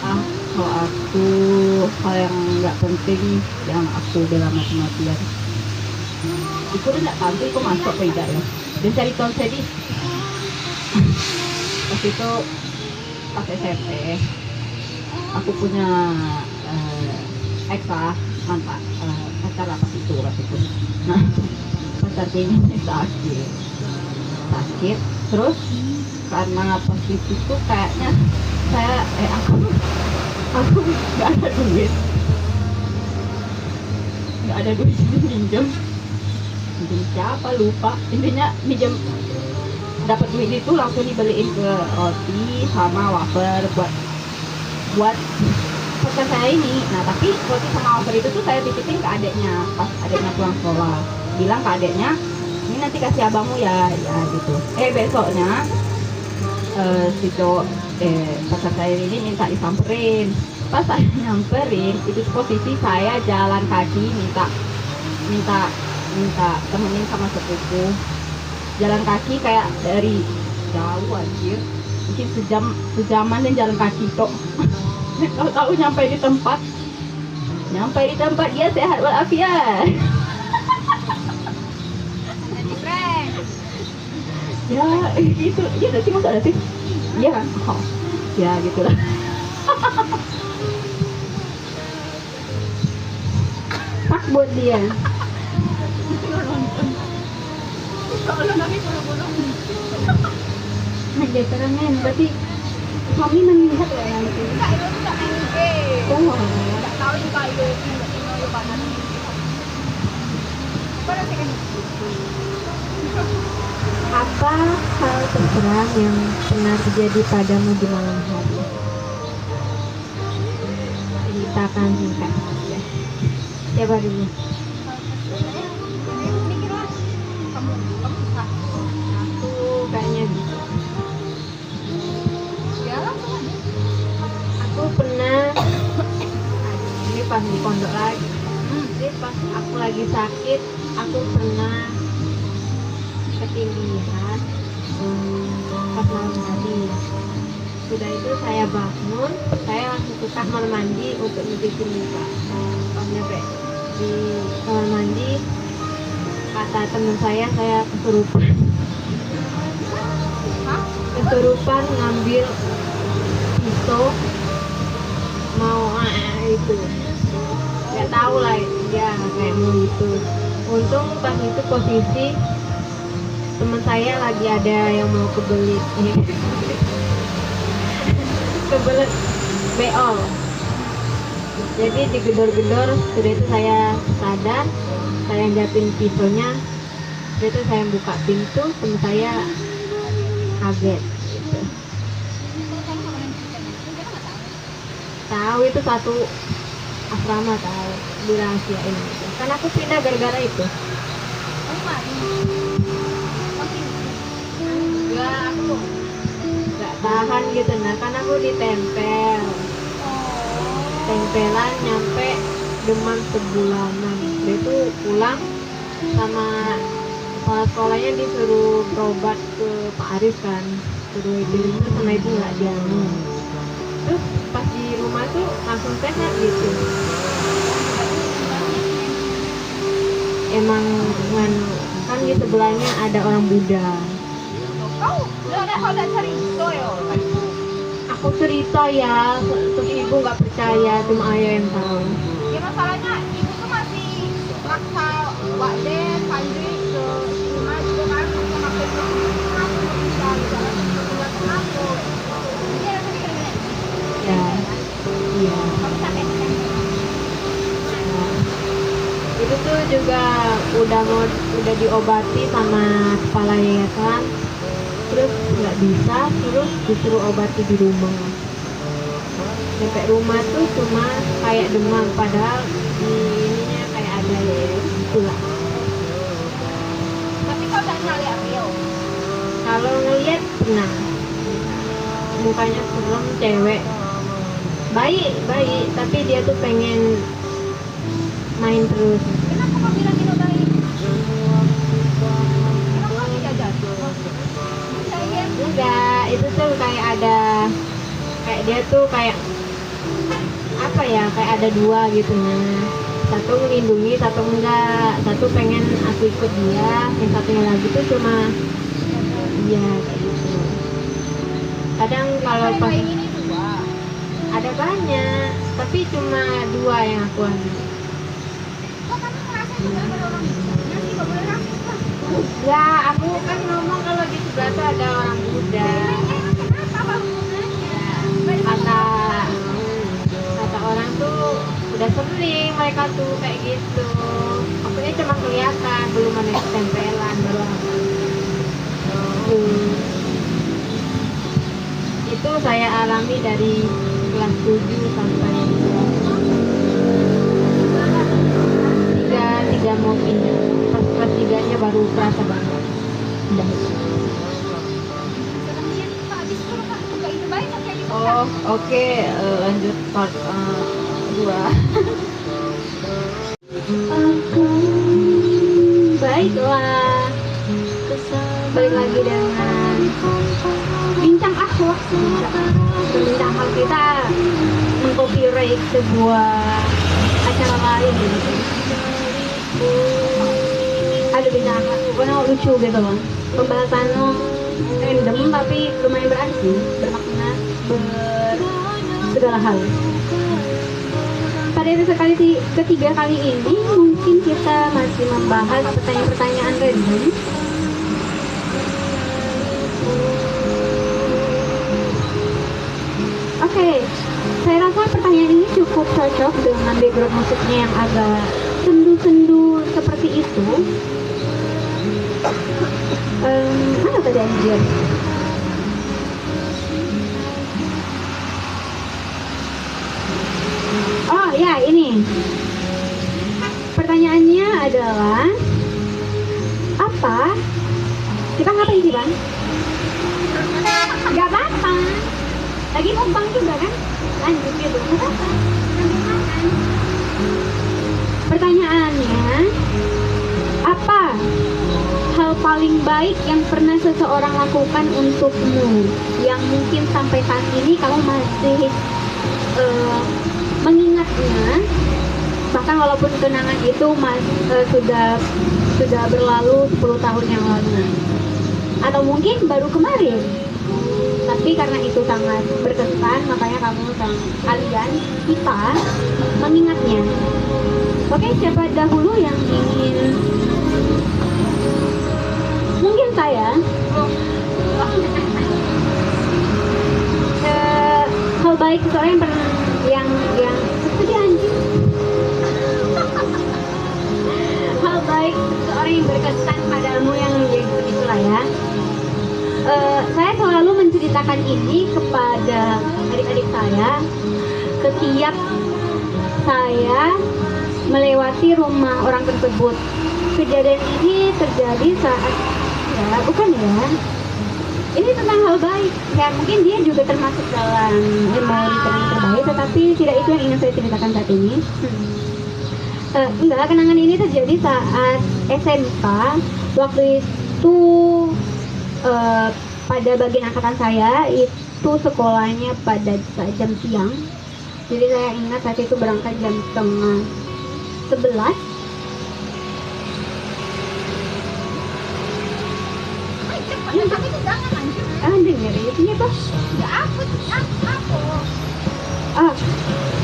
Kalau aku hal yang nggak penting yang aku bela mati-matian. Itu udah nggak tahu itu masuk apa tidak ya. Dan cari tahu jadi. Waktu itu pas SMP aku punya Eka mantan pacar apa itu waktu itu. Nah, pacar ini sakit terus karena pas itu kayaknya aku nggak ada duit minjem siapa lupa, intinya minjem, dapat duit itu langsung dibeliin ke roti sama wafer buat pacar saya ini. Nah tapi roti sama wafer itu tuh saya titipin ke adeknya pas adeknya pulang sekolah, bilang ke adeknya ini nanti kasih abangmu ya gitu. Besoknya pacar saya ini minta disamperin. Pas saya nyamperin itu posisi saya jalan kaki minta temenin sama sepupu, jalan kaki kayak dari jauh anjir, mungkin sejaman dan jalan kaki tok. Tahu nyampe di tempat Sampai di tempat dia sehat walafiat. Jadi prank. Ya gitu. Iya nanti masa nanti. Iya kan? Oh. Ya gitulah. Pak buat dia. Kalau lagi bolong-bolong. Nah dia men berarti suami melihat ya nanti. Enggak, itu enggak main game. Oh. Enggak tahu juga itu tinggal panas. Pada second. Apa hal terserang yang pernah terjadi padamu di malam hari? Ceritakan singkat saja. Siapa dulu? Mikir lah. Kamu susah. Aku kayaknya bisa. Ya langsung aja. Aku pernah ini pas di pondok lagi. Jadi pas aku lagi sakit, aku pernah ketindihan pas malam hari. Sudah itu saya bangun, saya langsung ke kamar mandi untuk mencuci muka. Pas nyampe di kamar mandi, kata teman saya kesurupan. Hah? Kesurupan ngambil pisau mau itu nggak tahu lah dia kayak mau itu. Untung pas itu posisi teman saya lagi ada yang mau kebelit kebelet beol, jadi digedor-gedor. Sudah itu saya sadar, saya jatuhin pisaunya. Sudah itu saya buka pintu, teman saya kaget gitu. Tahu itu satu asrama, tahu dirahasiain gitu. Kan aku pindah gara-gara itu. Enggak, aku nggak tahan gitu. Nah kan aku ditempel tempelan nyampe demam sebulanan. Dia itu pulang sama kepala sekolahnya disuruh berobat ke Pak Arif kan, suruh itu sama itu nggak jalan. Terus pas di rumah tuh langsung sehat gitu. Emang kan di sebelahnya ada orang Buddha. Kau udah cari itu ya. Aku cerita ya, terus ibu nggak percaya, cuma ayah yang tahu. Ya masalahnya ibu tuh masih maksa wakde Pandri ke rumah juga kan sama aku bisa jalan ke aku. Iya tadi keren. Ya, iya. Kamu capek kan? Nah, itu tuh juga udah diobati sama kepala yayasan, terus nggak bisa, terus disuruh obati di rumah. Sampai rumah tuh cuma kayak demam, padahal di ininya kayak ada ya itulah. Tapi kau tak nyali Ariel. Kalau ngeliat pernah, mukanya serem, cewek, baik, tapi dia tuh pengen main terus. Kenapa kau bilang Nino baik? Kenapa kau tidak jatuh? Saya Enggak, itu tuh kayak ada, kayak dia tuh kayak apa ya, kayak ada dua gitu. Nah, satu melindungi, satu enggak. Satu pengen aku ikut dia, yang satunya lagi tuh cuma iya kayak gitu. Kadang kalau pas kayak gini dua. ada banyak, tapi cuma dua yang aku ambil. Kok kamu ngerasa juga ada orang Buddha sih, gak boleh rasis lah. Ya, aku kan ngomong kalau di sebelah tuh ada orang Buddha. Kenapa apa hubungannya? Kata orang tuh udah sering mereka tuh kayak gitu. Akunya cuma kelihatan, belum ada tempelan, baru apa. Itu saya alami dari kelas 7 sampai 3 mau pindah. Pas kelas 3-nya baru kerasa banget. Udah. Sebenarnya Kak habis itu Kak buka itu banyak kayak gitu. Oh, oke, lanjut part 2. Baiklah, balik lagi dengan bincang akhlak. Bincang akhlak kita mengcopyright sebuah cara lain gitu. Aduh bisa angkat, pokoknya lucu gitu loh. Pembahasannya random tapi lumayan berarti, bermakna, segala hal. Pada episode ketiga kali ini mungkin kita masih membahas pertanyaan-pertanyaan random. Oke, saya rasa pertanyaan ini cukup cocok dengan background musiknya yang agak sendu-sendu seperti itu. Mana tadi anjir? Oh ya, ini pertanyaannya adalah apa? Kita ngapain sih Bang? Gak apa-apa. Lagi mukbang juga kan? Lanjut gitu, gak apa-apa. Sambil makan. Pertanyaannya, apa hal paling baik yang pernah seseorang lakukan untukmu yang mungkin sampai saat ini kamu masih mengingatnya, bahkan walaupun kenangan itu sudah berlalu 10 tahun yang lalu atau mungkin baru kemarin, tapi karena itu sangat berkesan makanya kalian kita mengingatnya. Oke, siapa dahulu yang ingin? Mungkin saya. Hal baik seseorang yang pernah yang sedih anjing. Hal baik seseorang yang berkesan padamu yang seperti itulah ya. Saya selalu menceritakan ini kepada adik-adik saya setiap saya melewati rumah orang tersebut. Kejadian ini terjadi saat ini tentang hal baik ya, mungkin dia juga termasuk dalam memori terbaik, tetapi tidak itu yang ingin saya ceritakan saat ini. Enggak, kenangan ini terjadi saat SMK. Waktu itu pada bagian angkatan saya itu sekolahnya pada jam siang, jadi saya ingat saat itu berangkat jam 10:30. Tapi itu jangan lanjut. Dengar itu ya bos. Ya aku.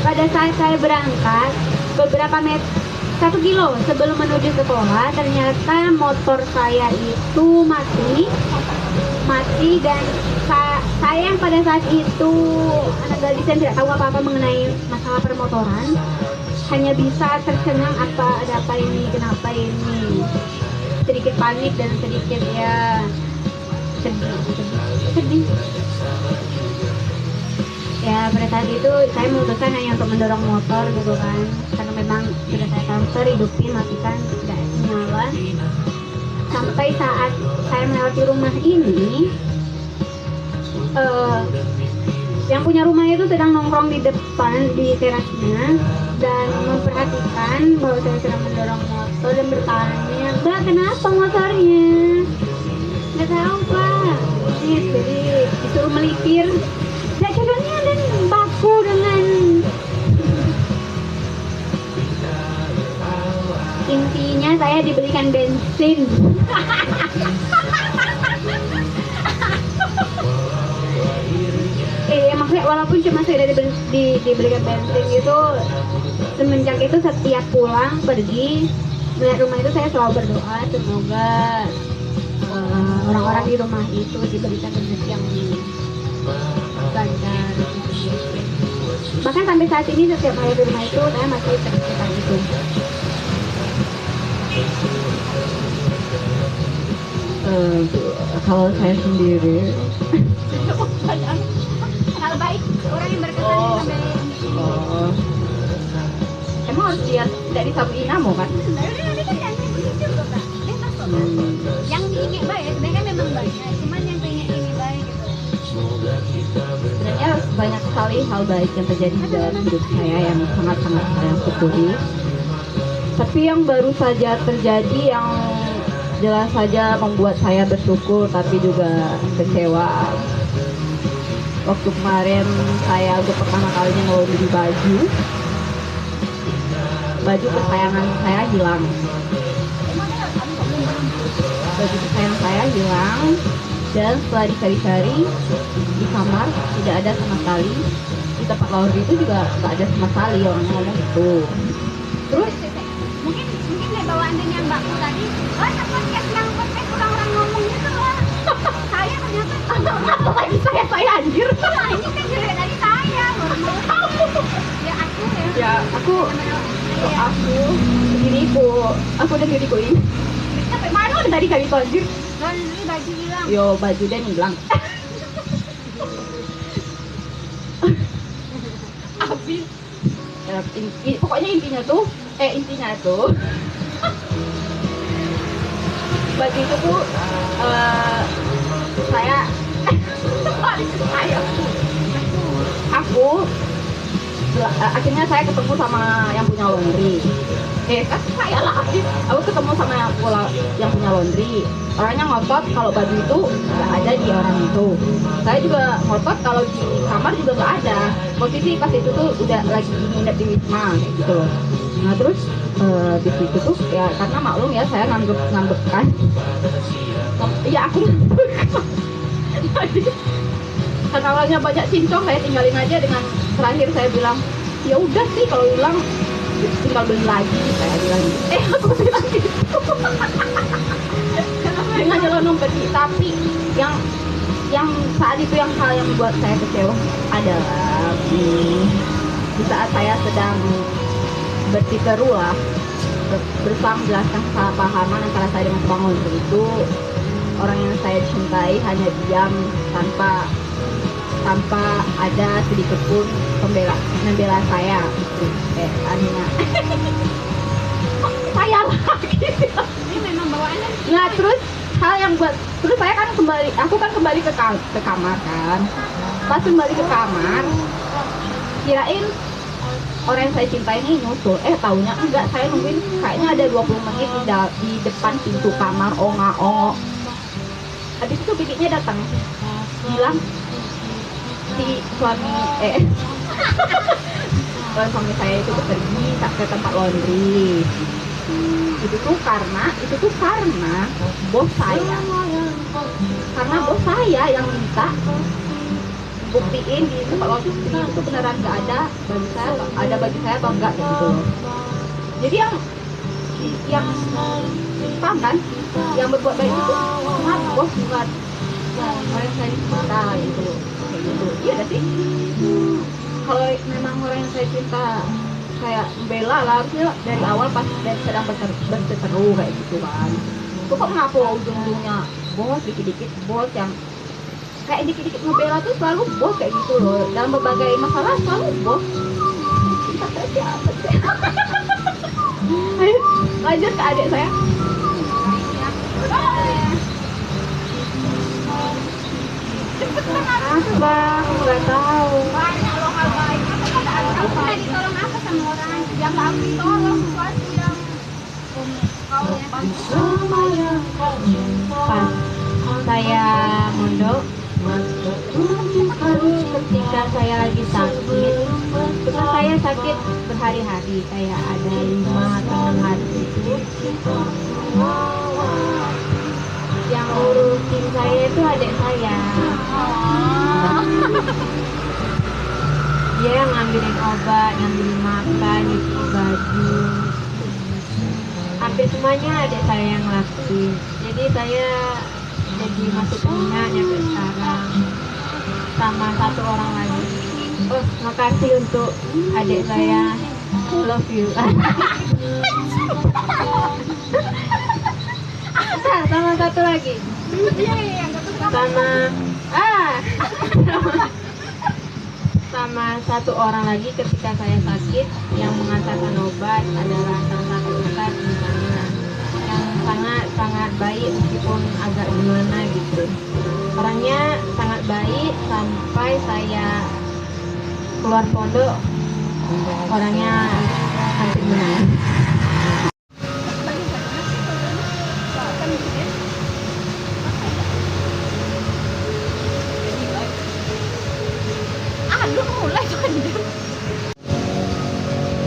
Pada saat saya berangkat beberapa 1 kilo sebelum menuju sekolah, ternyata motor saya itu mati dan saya yang pada saat itu anak gadis yang tidak tahu apa-apa mengenai masalah permotoran, hanya bisa tercengang ada apa ini, kenapa ini, sedikit panik dan sedikit ya sedih. Ya pada saat itu saya memutuskan hanya untuk mendorong motor gitu kan, karena memang sudah saya transfer, hidupin, matikan, tidak nyala. Sampai saat saya melewati rumah ini, yang punya rumah itu sedang nongkrong di depan di terasnya dan memperhatikan bahwa saya sedang mendorong motor dan bertanya, "Mbak, kenapa motornya?" "Nggak tahu Pak." Jadi disuruh melipir. Jajanannya dan baku dengan intinya saya dibelikan bensin. Maksudnya walaupun cuma saya dibelikan bensin itu, semenjak itu setiap pulang pergi melihat rumah itu saya selalu berdoa semoga orang-orang di rumah itu diberikan rezeki yang lancar. Bahkan sampai saat ini setiap hari di rumah itu saya masih terpikirkan itu. Kalau saya sendiri Hal baik orang yang berkesan sampai emang harus lihat dari sabu inamo kan? nanti kan yang begitu kok Kak. Bebas kok Kak. Yang diingat baik sebenarnya memang banyak, cuman yang pengen ini baik gitu. Sebenarnya banyak sekali hal baik yang terjadi dalam hidup saya yang sangat-sangat saya syukuri. Tapi yang baru saja terjadi yang jelas saja membuat saya bersyukur tapi juga kecewa. Waktu kemarin saya untuk pertama kalinya mau beli baju, baju kesayangan saya hilang. Baju kesayangan saya hilang, dan setelah dicari-cari di kamar tidak ada sama sekali. Di tempat laundry itu juga nggak ada sama sekali, orang ngomong itu. Terus Mungkin nih bawaan yang mbakku tadi, banyak podcast orang-orang ngomong gitu loh. Saya ternyata apa lagi saya anjir. nah, ini kan juga dari saya ngomong. Ya aku ya. Ya aku Iya. diriku, aku dan diriku ini. Sampai mana udah tadi kali itu anjir? Laundry baju hilang. Yo, baju dan hilang. Habis. Pokoknya intinya tuh baju itu tuh saya aku akhirnya saya ketemu sama yang punya laundry. Kan saya lah, aku ketemu sama yang punya laundry. Orangnya ngotot kalau baju itu nggak ada di orang itu. Saya juga ngotot kalau di kamar juga nggak ada. Posisi pas itu tuh udah lagi nginep di Wisma kayak gitu loh. Nah terus di situ tuh ya karena maklum ya saya ngambek kan. Ya aku ngambek. Karena awalnya banyak cincong, saya tinggalin aja dengan terakhir saya bilang ya udah sih kalau hilang tinggal beli lagi, saya bilang gitu. Aku bilang gitu dengan jalan numpeti. Tapi yang saat itu yang hal yang membuat saya kecewa adalah di saat saya sedang bertiteru lah berusaha menjelaskan kesalahpahaman antara saya dengan tukang laundry itu, orang yang saya cintai hanya diam tanpa ada sedikit pun membela saya gitu. Anehnya saya lagi. Ini memang bawaannya. Nah terus aku kan kembali ke kamar kan. Pas kembali ke kamar, kirain orang yang saya cintai ini nyusul. Taunya enggak, saya nungguin kayaknya ada 20 menit di depan pintu kamar, ongok. Habis itu bibitnya datang bilang si suami saya itu pergi ke tempat laundry. Itu tuh karena bos saya yang minta buktiin di tempat laundry itu beneran nggak ada baju saya atau enggak gitu. Jadi yang paham kan, yang berbuat baik itu cuma bos, bukan orang yang saya cinta gitu. Kayak gitu. Iya gak sih? Kalau memang orang yang saya cinta kayak bela lah, harusnya dari awal pas sedang berseteru kayak gitu kan. Kok kenapa ujung-ujungnya bos, dikit-dikit bos, yang kayak dikit-dikit ngebela tuh selalu bos kayak gitu loh. Dalam berbagai masalah selalu bos. Cinta saya siapa sih? Ayo lanjut ke adik saya. Apa? Aku nggak tahu. Banyak loh hal baik. Kamu pernah ditolong apa sama orang yang nggak aku ditolong, sesuatu yang kau ya. Pas saya mondok, ketika saya lagi sakit, karena saya sakit berhari-hari, kayak ada 5 atau 6 hari itu. Yang urusin saya itu adik saya. Dia yang ngambilin obat, ngambilin makan, nyuci baju, hampir semuanya adik saya yang lakuin. Jadi saya jadi masuk minat sampai sekarang sama satu orang lagi. Makasih untuk adik saya, love you. Sama satu lagi, sama satu orang lagi ketika saya sakit yang mengantarkan obat adalah salah satu ustaz di sana yang sangat baik meskipun agak gimana gitu. Orangnya sangat baik sampai saya keluar pondok, orangnya hampir menangis. Lu mulai tuh.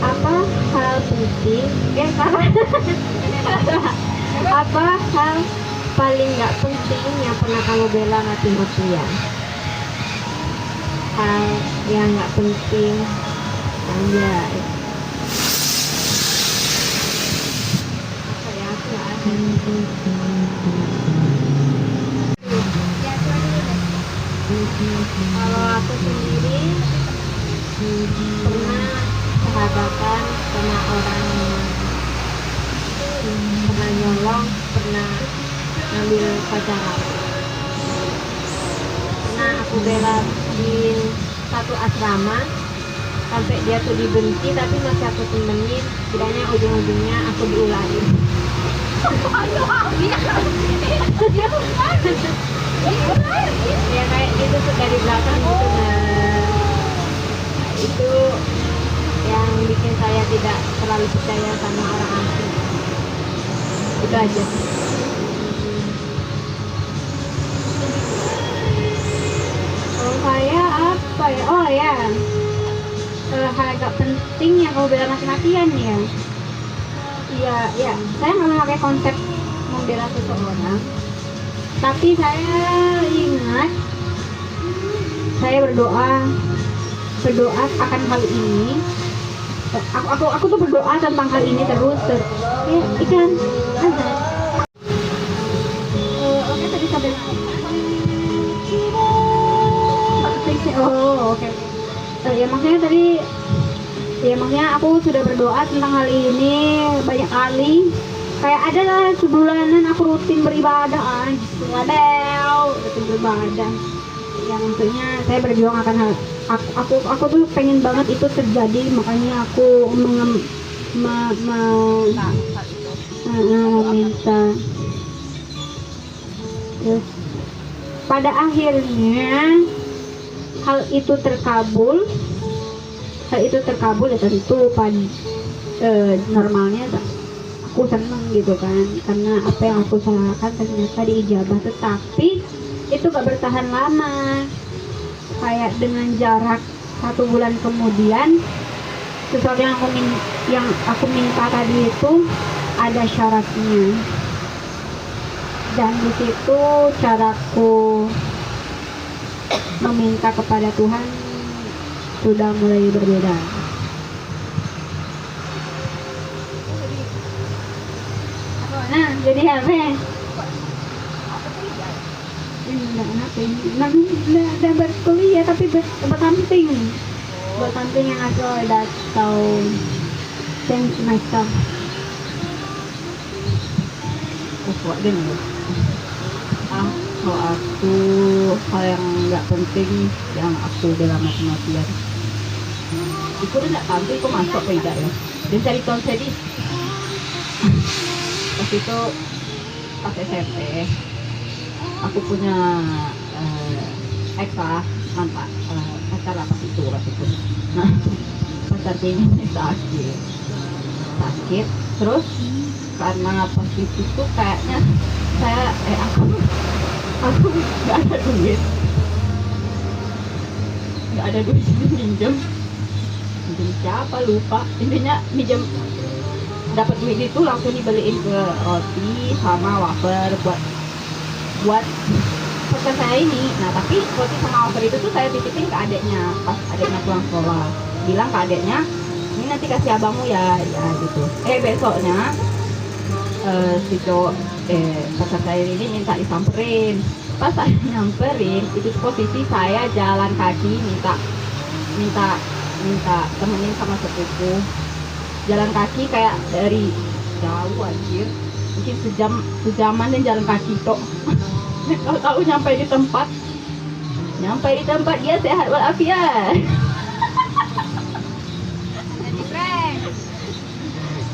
Apa hal penting Apa hal paling nggak penting yang pernah kamu bela mati-matian? Hal yang nggak penting, anjay. Apa ya, aku nggak ada. Ya, coba dulu deh. Kalau aku sendiri pernah sahabatan sama orang yang pernah nyolong, pernah ngambil pacaran. Pernah aku bela di satu asrama sampai dia tuh dibenci, tapi masih aku temenin. Kiranya ujung-ujungnya aku diulangin. Ya kayak gitu tuh dari belakang gitu. Nah, itu yang bikin saya tidak terlalu percaya sama orang asing. Itu aja. Kalau saya apa ya? Oh ya, hal agak penting yang kalau bela mati-matian ya. Iya, ya. Saya nggak memakai konsep membela seseorang, tapi saya ingat saya berdoa akan hal ini. Aku tuh berdoa tentang hal ini terus. Ya, ikan ada. Oke, tadi sampai. Oh, oke. Ya maksudnya tadi, ya maksudnya aku sudah berdoa tentang hal ini banyak kali. Kayak ada lah sebulanan aku rutin beribadah aja, rutin beribadah. Ya maksudnya saya berjuang akan hal. Aku tuh pengen banget itu terjadi, makanya aku meminta. Terus pada akhirnya hal itu terkabul ya tentu normalnya aku seneng gitu kan, karena apa yang aku usahakan ternyata diijabah. Tetapi itu gak bertahan lama. Kayak dengan jarak 1 bulan kemudian, sesuatu yang aku minta tadi itu ada syaratnya, dan di situ caraku meminta kepada Tuhan sudah mulai berbeda. Nah, jadi apa ya? Udah berkuliah tapi bersamping yang aku udah tahu change myself. Kuat deh nih. Kalau aku hal yang nggak penting yang aku bela mati-matian. Aku udah nggak tahu itu masuk ke tidak ya. Dan cari tahu jadi. Pas itu pas SMP aku punya ex lah, mantan pacar lah pas itu. Nah, pacar ini sakit terus karena pas itu tuh kayaknya aku nggak ada duit minjem siapa lupa, intinya minjem, dapat duit itu langsung dibeliin ke roti sama wafer buat pacar saya ini. Nah tapi roti sama wafer itu tuh saya titipin ke adeknya pas adeknya pulang sekolah, bilang ke adeknya ini nanti kasih abangmu ya gitu. Besoknya si cowok pacar saya ini minta disamperin. Pas saya nyamperin itu posisi saya jalan kaki minta temenin sama sepupu, jalan kaki kayak dari jauh anjir, mungkin sejaman dan jalan kaki tok. Tahu nyampe di tempat dia sehat walafiat.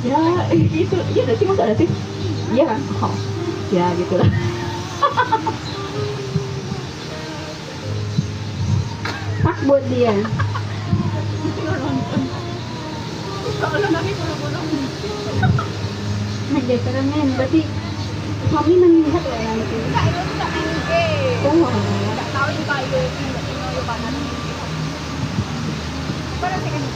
Ya gitu, iya nanti masa ada sih, iya kan, oh ya gitulah. Pak buat dia. Nah jadi men, berarti suami melihat loh nanti. Enggak, itu enggak main game. Oh, Enggak tahu juga itu enggak tahu banget. Pada second.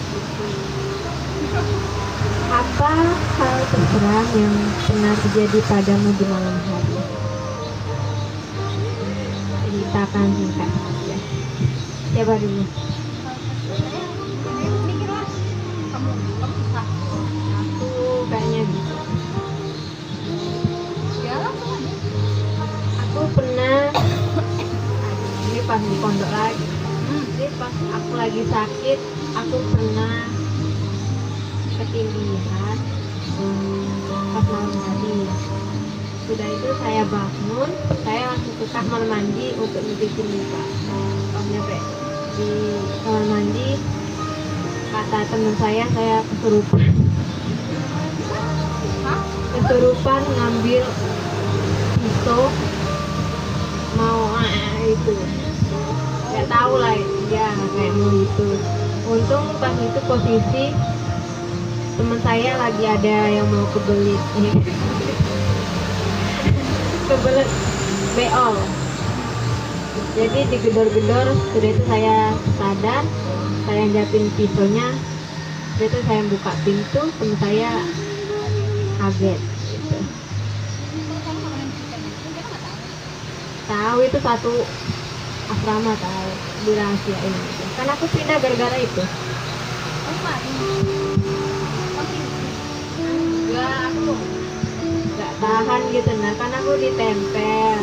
Apa hal terseram yang pernah terjadi padamu di malam hari? Ceritakan singkat saja. Siapa dulu? Mikirlah. Kamu susah. Aku kayaknya bisa. Ya langsung aja. Aku pernah, ini pas di pondok lagi. Ini pas aku lagi sakit, aku pernah ketindihan pas malam hari. Sudah itu saya bangun, saya langsung ke kamar mandi untuk mencuci muka. Pas nyampe di kamar mandi, kata teman saya kesurupan. Hah? Kesurupan ngambil pisau mau itu nggak tahu lah ya kayak mau itu. Untung pas itu posisi teman saya lagi ada yang mau kebelit kebelet beol, jadi digedor-gedor. Sudah itu saya sadar, saya jatuhin pisaunya. Sudah itu saya buka pintu, teman saya kaget gitu. Tahu itu satu asrama, tahu dirahasiain gitu. Kan aku pindah gara-gara itu. Enggak, aku nggak tahan gitu. Nah kan aku ditempel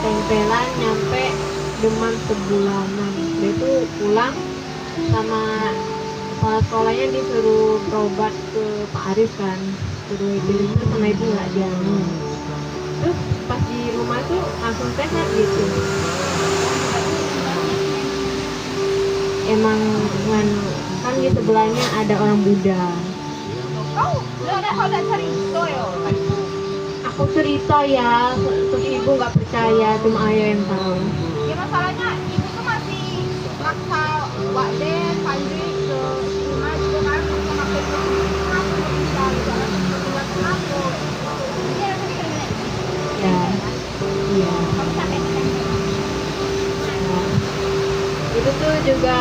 tempelan nyampe demam sebulanan. Dia itu pulang sama kepala sekolahnya, disuruh berobat ke Pak Arif kan, suruh itu sama itu nggak jalan. Terus pas di rumah tuh langsung sehat gitu. Emang kan di sebelahnya ada orang Buddha. Kau udah cari itu ya. Aku cerita ya, terus ibu nggak percaya, cuma ayah yang tahu. Ya masalahnya ibu tuh masih maksa wakde Fajri ke rumah juga kan sama Facebook aku bisa jalan ke aku. Iya tadi kan Ya, iya. kamu sampai Nah, itu tuh juga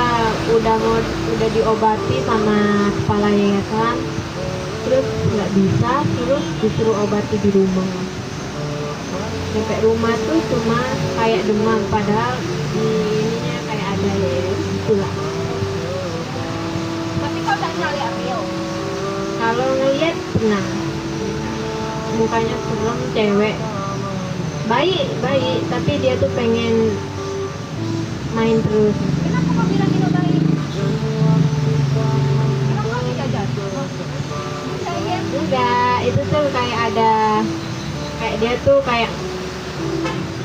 udah diobati sama kepala yayasan, terus nggak bisa, terus disuruh obati di rumah. Sampai rumah tuh cuma kayak demam, padahal di ininya kayak ada ya itulah. tapi kau udah kenal ya Rio. Kalau ngeliat pernah, mukanya serem, cewek, baik, tapi dia tuh pengen main terus. Kenapa kau bilang Ino baik? Kenapa kau tidak jatuh? Saya Enggak, itu tuh kayak dia tuh kayak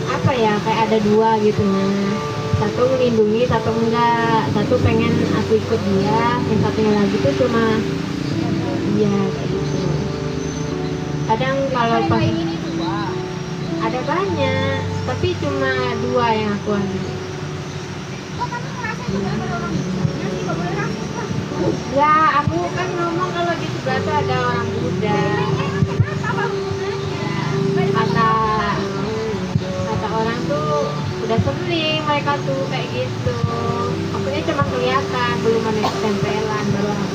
apa ya, kayak ada dua gitu. Nah, satu melindungi, satu enggak, satu pengen aku ikut dia, yang satunya lagi tuh cuma iya kayak gitu. Kadang kalau pas kayak ini dua. ada banyak, tapi cuma dua yang aku ambil. Kok kamu ngerasa juga ada orang nanti kau boleh rasis lah. Ya, aku kan ngomong kalau di sebelah tuh ada orang Buddha. Kenapa apa hubungannya? Kata orang tuh udah sering mereka tuh kayak gitu. Maksudnya cuma kelihatan, belum ada tempelan, baru orang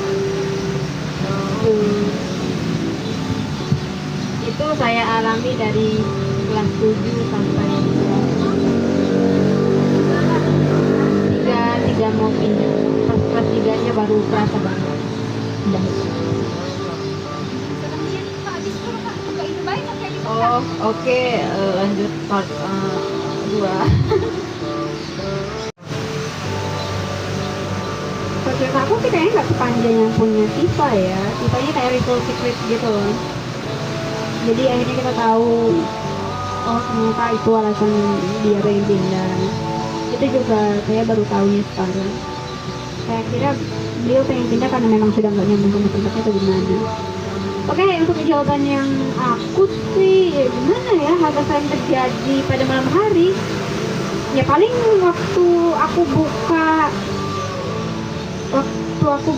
itu saya alami dari kelas 7 sampai 3 mau pindah. Pas kelas 3 nya baru kerasa banget. Udah. Kemudian habis itu Kak juga itu baik kayak gitu. Oh, oke, lanjut part 2. Podcast aku sih kayaknya nggak sepanjang yang punya Tifa ya. Tifanya kayak Ritual Secret gitu loh. Jadi akhirnya kita tahu, oh ternyata itu alasan dia pengen pindah. Itu juga saya baru tahunya sekarang. Saya kira beliau pengen pindah karena memang sudah nggak nyaman sama tempatnya atau gimana. Oke, untuk jawaban yang aku sih, gimana ya hal yang terjadi pada malam hari? Ya paling waktu aku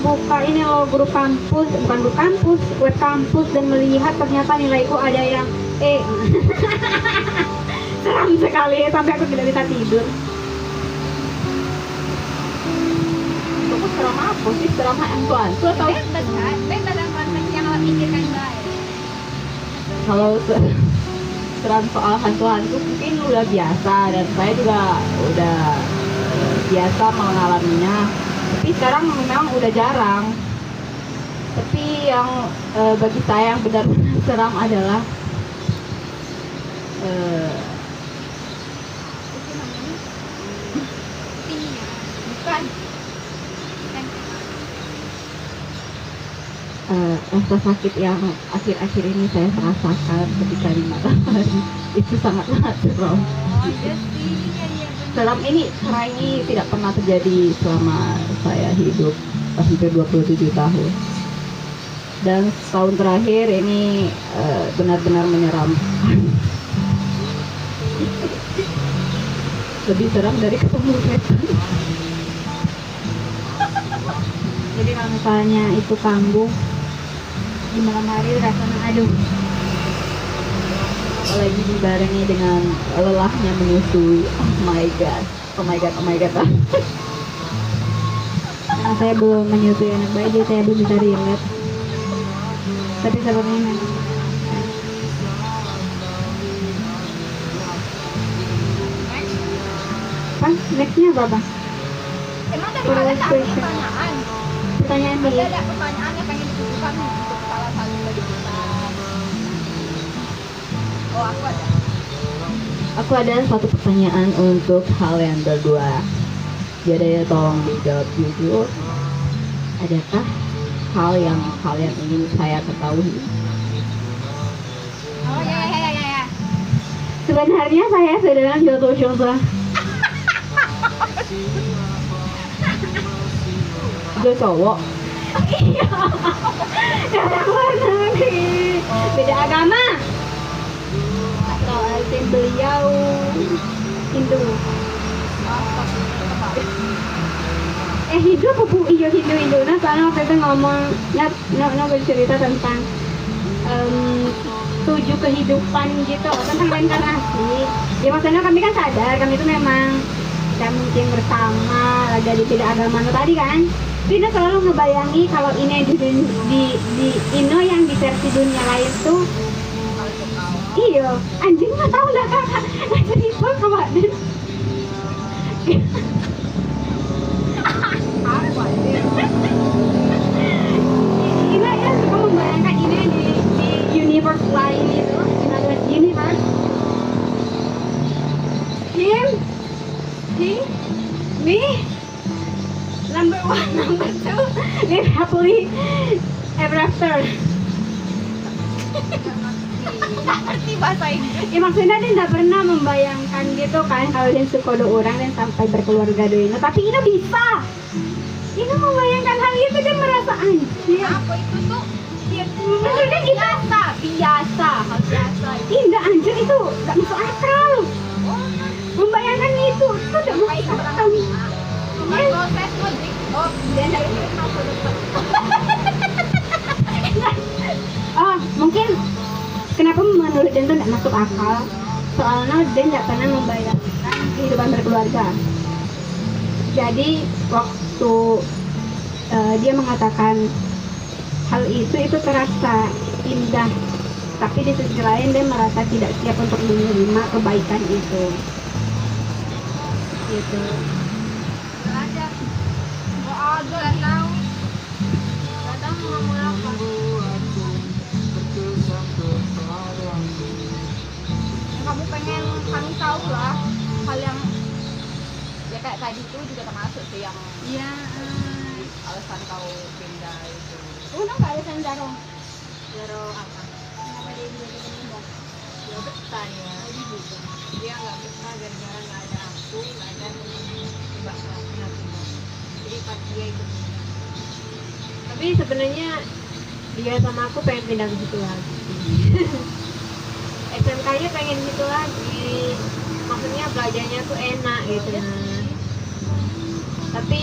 buka ini loh, grup kampus, bukan grup kampus, web kampus, dan melihat ternyata nilaiku ada yang seram sekali sampai aku tidak bisa tidur. Aku serem seram apa sih? Seram hantu-hantu atau Bebas kan? Bebas yang konteks yang lo pikirkan baik. kalau seram soal hantu-hantu mungkin udah biasa dan saya juga udah biasa mengalaminya. Tapi sekarang memang udah jarang. Tapi yang bagi saya yang benar-benar seram adalah Itu namanya tinnya. Bukan. rasa sakit yang akhir-akhir ini saya rasakan ketika di malam hari itu sangat-sangat seram. Oh, iya sih. Iya benar. Seram ini sekarang ini tidak pernah terjadi selama saya hidup hampir 27 tahun. Dan setahun terakhir ini benar-benar menyeramkan. Lebih seram dari ketemu setan. Jadi kalau misalnya itu kambuh di malam hari rasanya aduh. Apalagi dibarengi dengan lelahnya menyusui. Oh my god. Oh my god, oh my god. Karena saya belum menyusui anak bayi jadi saya belum bisa relate. Tapi sebenarnya memang apa? Nextnya apa bang? Emang tadi kalian tak ada Question. pertanyaan? Pertanyaan Ada nih. ada pertanyaan yang pengen ditujukan untuk salah satu dari kita. Oh, aku ada. Aku ada satu pertanyaan untuk kalian berdua. Jadi tolong dijawab jujur. Adakah hal yang kalian ingin saya ketahui? Oh, ya. Sebenarnya saya sedang jatuh cinta. Gue cowok. Iya. Dari luar negeri. Beda agama. Atau tim beliau Hindu. Hindu apa bu? Iya Hindu. Nah soalnya waktu itu ngomong, no bercerita tentang 7 kehidupan gitu, tentang reinkarnasi. Ya maksudnya kami kan sadar, kami itu memang kita mungkin bersama lagi di beda agama tadi kan. Rina selalu ngebayangi kalau ini di Ino yang di versi dunia lain tuh iya, anjing nggak tahu lah kakak. Nah jadi itu kemarin Ina ya suka membayangkan ini di universe lain itu, in other universe. Him, he, me, number 1, number 2, live happily ever after. Ngerti bahasa Inggris. Ya maksudnya dia tidak pernah membayangkan gitu kan kalau dia suka ada orang dan sampai berkeluarga dengan tapi ini bisa. Ini membayangkan hal itu dia merasa anjir. Apa itu tuh? Maksudnya kita Biasa, hal biasa. tidak anjir itu tidak masuk akal. Membayangkan itu tidak masuk akal. Proses logik. Oh, dan dari itu kenapa dapat? Oh mungkin kenapa menurut dia itu tidak masuk akal? Soalnya dia tidak pernah membayangkan kehidupan berkeluarga. Jadi waktu dia mengatakan hal itu terasa indah, tapi di sisi lain dia merasa tidak siap untuk menerima kebaikan itu. Gitu. Nggak ada. Nggak tahu. Nggak tahu mau ngomong apa. Yang kamu pengen kami tahu lah hal yang ya kayak tadi itu juga termasuk sih yang Iya. alasan kau pindah itu. Udah nggak ada sendaro. Zero apa? Kenapa dia bisa ketemu? Ya betah ya. Dia nggak betah gara-gara nggak ada aku, nggak ada mbak pindah. Jadi pas dia itu Tapi sebenarnya dia sama aku pengen pindah ke situ lagi. SMK-nya pengen situ lagi. Maksudnya belajarnya tuh enak gitu. Tapi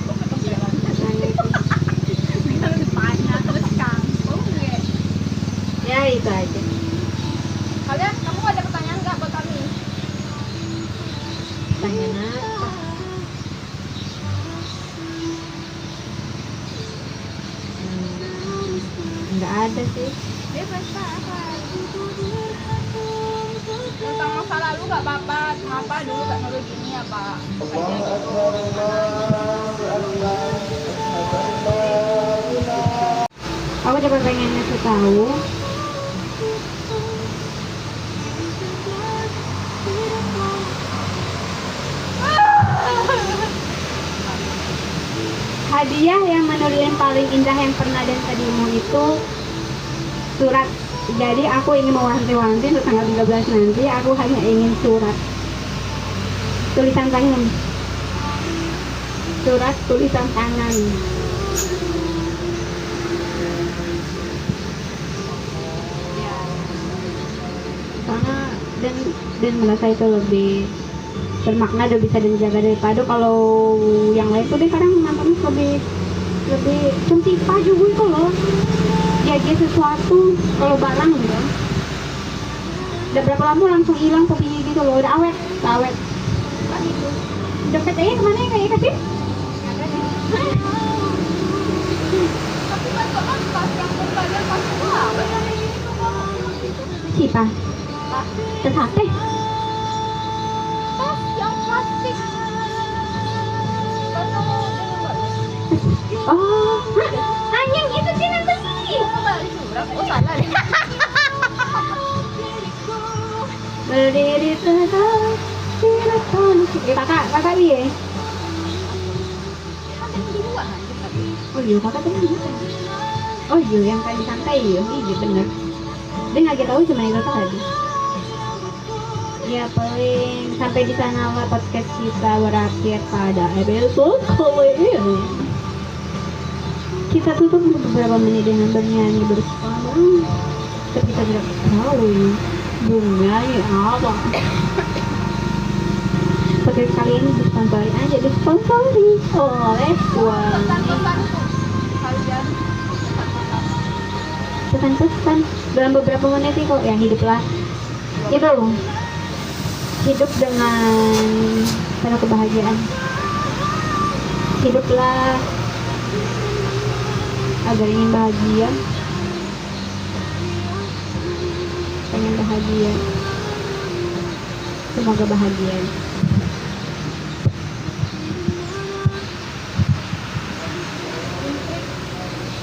kok ketemu jalan. katanya itu, Kalau depannya terus kampung ya. ya itu aja. Kalian, kamu ada pertanyaan nggak buat kami? Tanya apa? Nggak ada sih. Bebas apa? Tentang masa lalu gak apa-apa. Kenapa dulu gak nulis gini apa? Aja gitu. Aku coba pengen ngasih tahu. Hadiah yang menurut yang paling indah yang pernah dan tadimu itu surat. Jadi aku ingin mewanti-wanti untuk tanggal 13 nanti. Aku hanya ingin surat tulisan tangan. Surat tulisan tangan. Karena dan merasa itu lebih bermakna dan bisa dijaga daripada kalau yang lain tuh deh kadang nontonnya lebih cantik aja gue itu loh jaga sesuatu kalau barang gitu udah berapa lama langsung hilang kopinya gitu loh udah awet kan itu dompet aja kemana ya kayak kasih Tapi kan pas yang pembagian pas itu apa yang kayak gini tuh ngomong gitu. siapa Tas terhati yang plastik. Kan kamu dengan balik. oh anjing itu sih nanti Kamu balik surat. Oh salah deh. berdiri tegak tidak tahu kakak dia Kan yang duluan anjir tadi. oh iya kakak tadi oh iya yang tadi santai iya bener dia nggak tahu cuma itu tadi ya paling sampai di sana lah podcast kita berakhir pada episode kali ini kita tutup beberapa menit dengan bernyanyi bersama tapi kita tidak tahu bernyanyi apa podcast kali ini disponsori aja disponsori oleh Pesan-pesan Wani tuh. Kalian pesan-pesan. pesan-pesan dalam beberapa menit sih kok ya hiduplah itu hidup dengan penuh kebahagiaan hiduplah agar ingin bahagia pengen bahagia semoga bahagia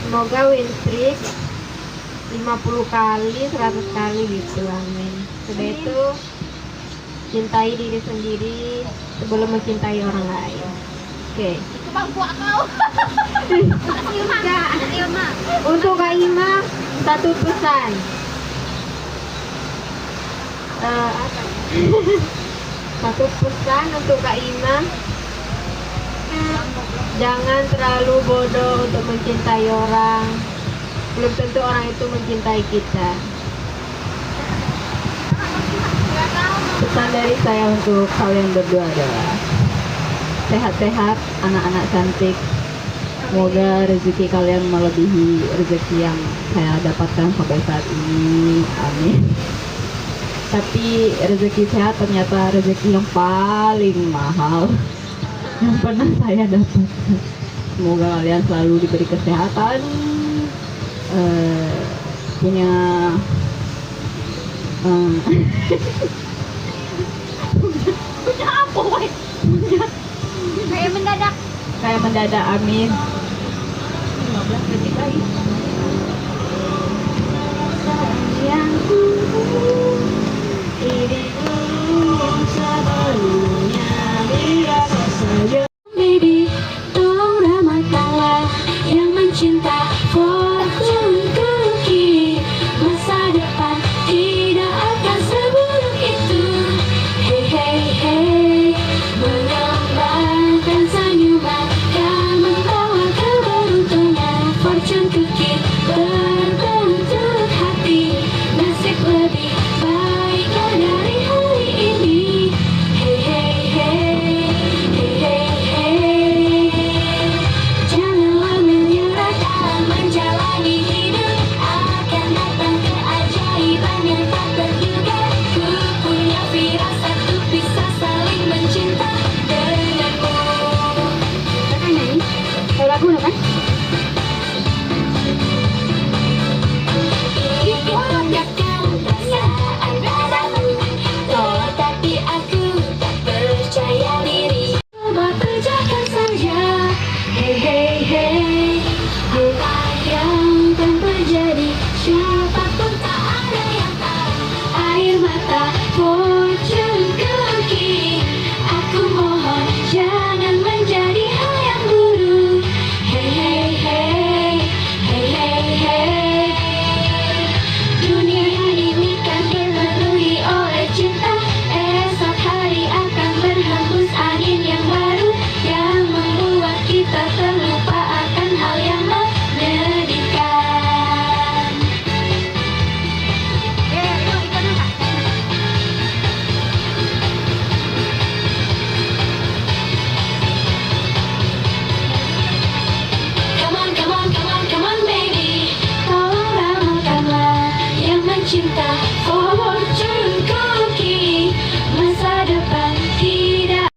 semoga win streak 50 kali 100 kali gitu amin sudah itu cintai diri sendiri sebelum mencintai orang lain oke Itu bangku kau. Anak Ilma untuk Kak Ima satu pesan apa satu pesan untuk Kak Ima jangan terlalu bodoh untuk mencintai orang belum tentu orang itu mencintai kita pesan dari saya untuk kalian berdua adalah sehat-sehat anak-anak cantik semoga rezeki kalian melebihi rezeki yang saya dapatkan sampai saat ini amin tapi rezeki sehat ternyata rezeki yang paling mahal yang pernah saya dapatkan semoga kalian selalu diberi kesehatan punya punya apa woy? Kayak mendadak amin 15 detik lagi sayangku ini yang sebelumnya biasa saja baby tolong ramahkanlah yang mencinta fortune cookie masa depan tidak akan seburuk itu hey hey hey mengembangkan senyuman dan membawa keberuntungan for cinta fortune cookie, masa depan tidak.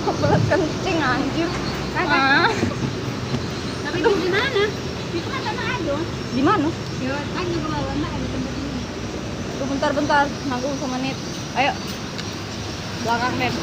Kebelet kencing anjir. Tapi di mana? Itu kan tanah aja. Di mana? Ya, kan ke bawah ada tempat ini. Bentar-bentar, nanggung semenit. Ayo. Belakang, Beb.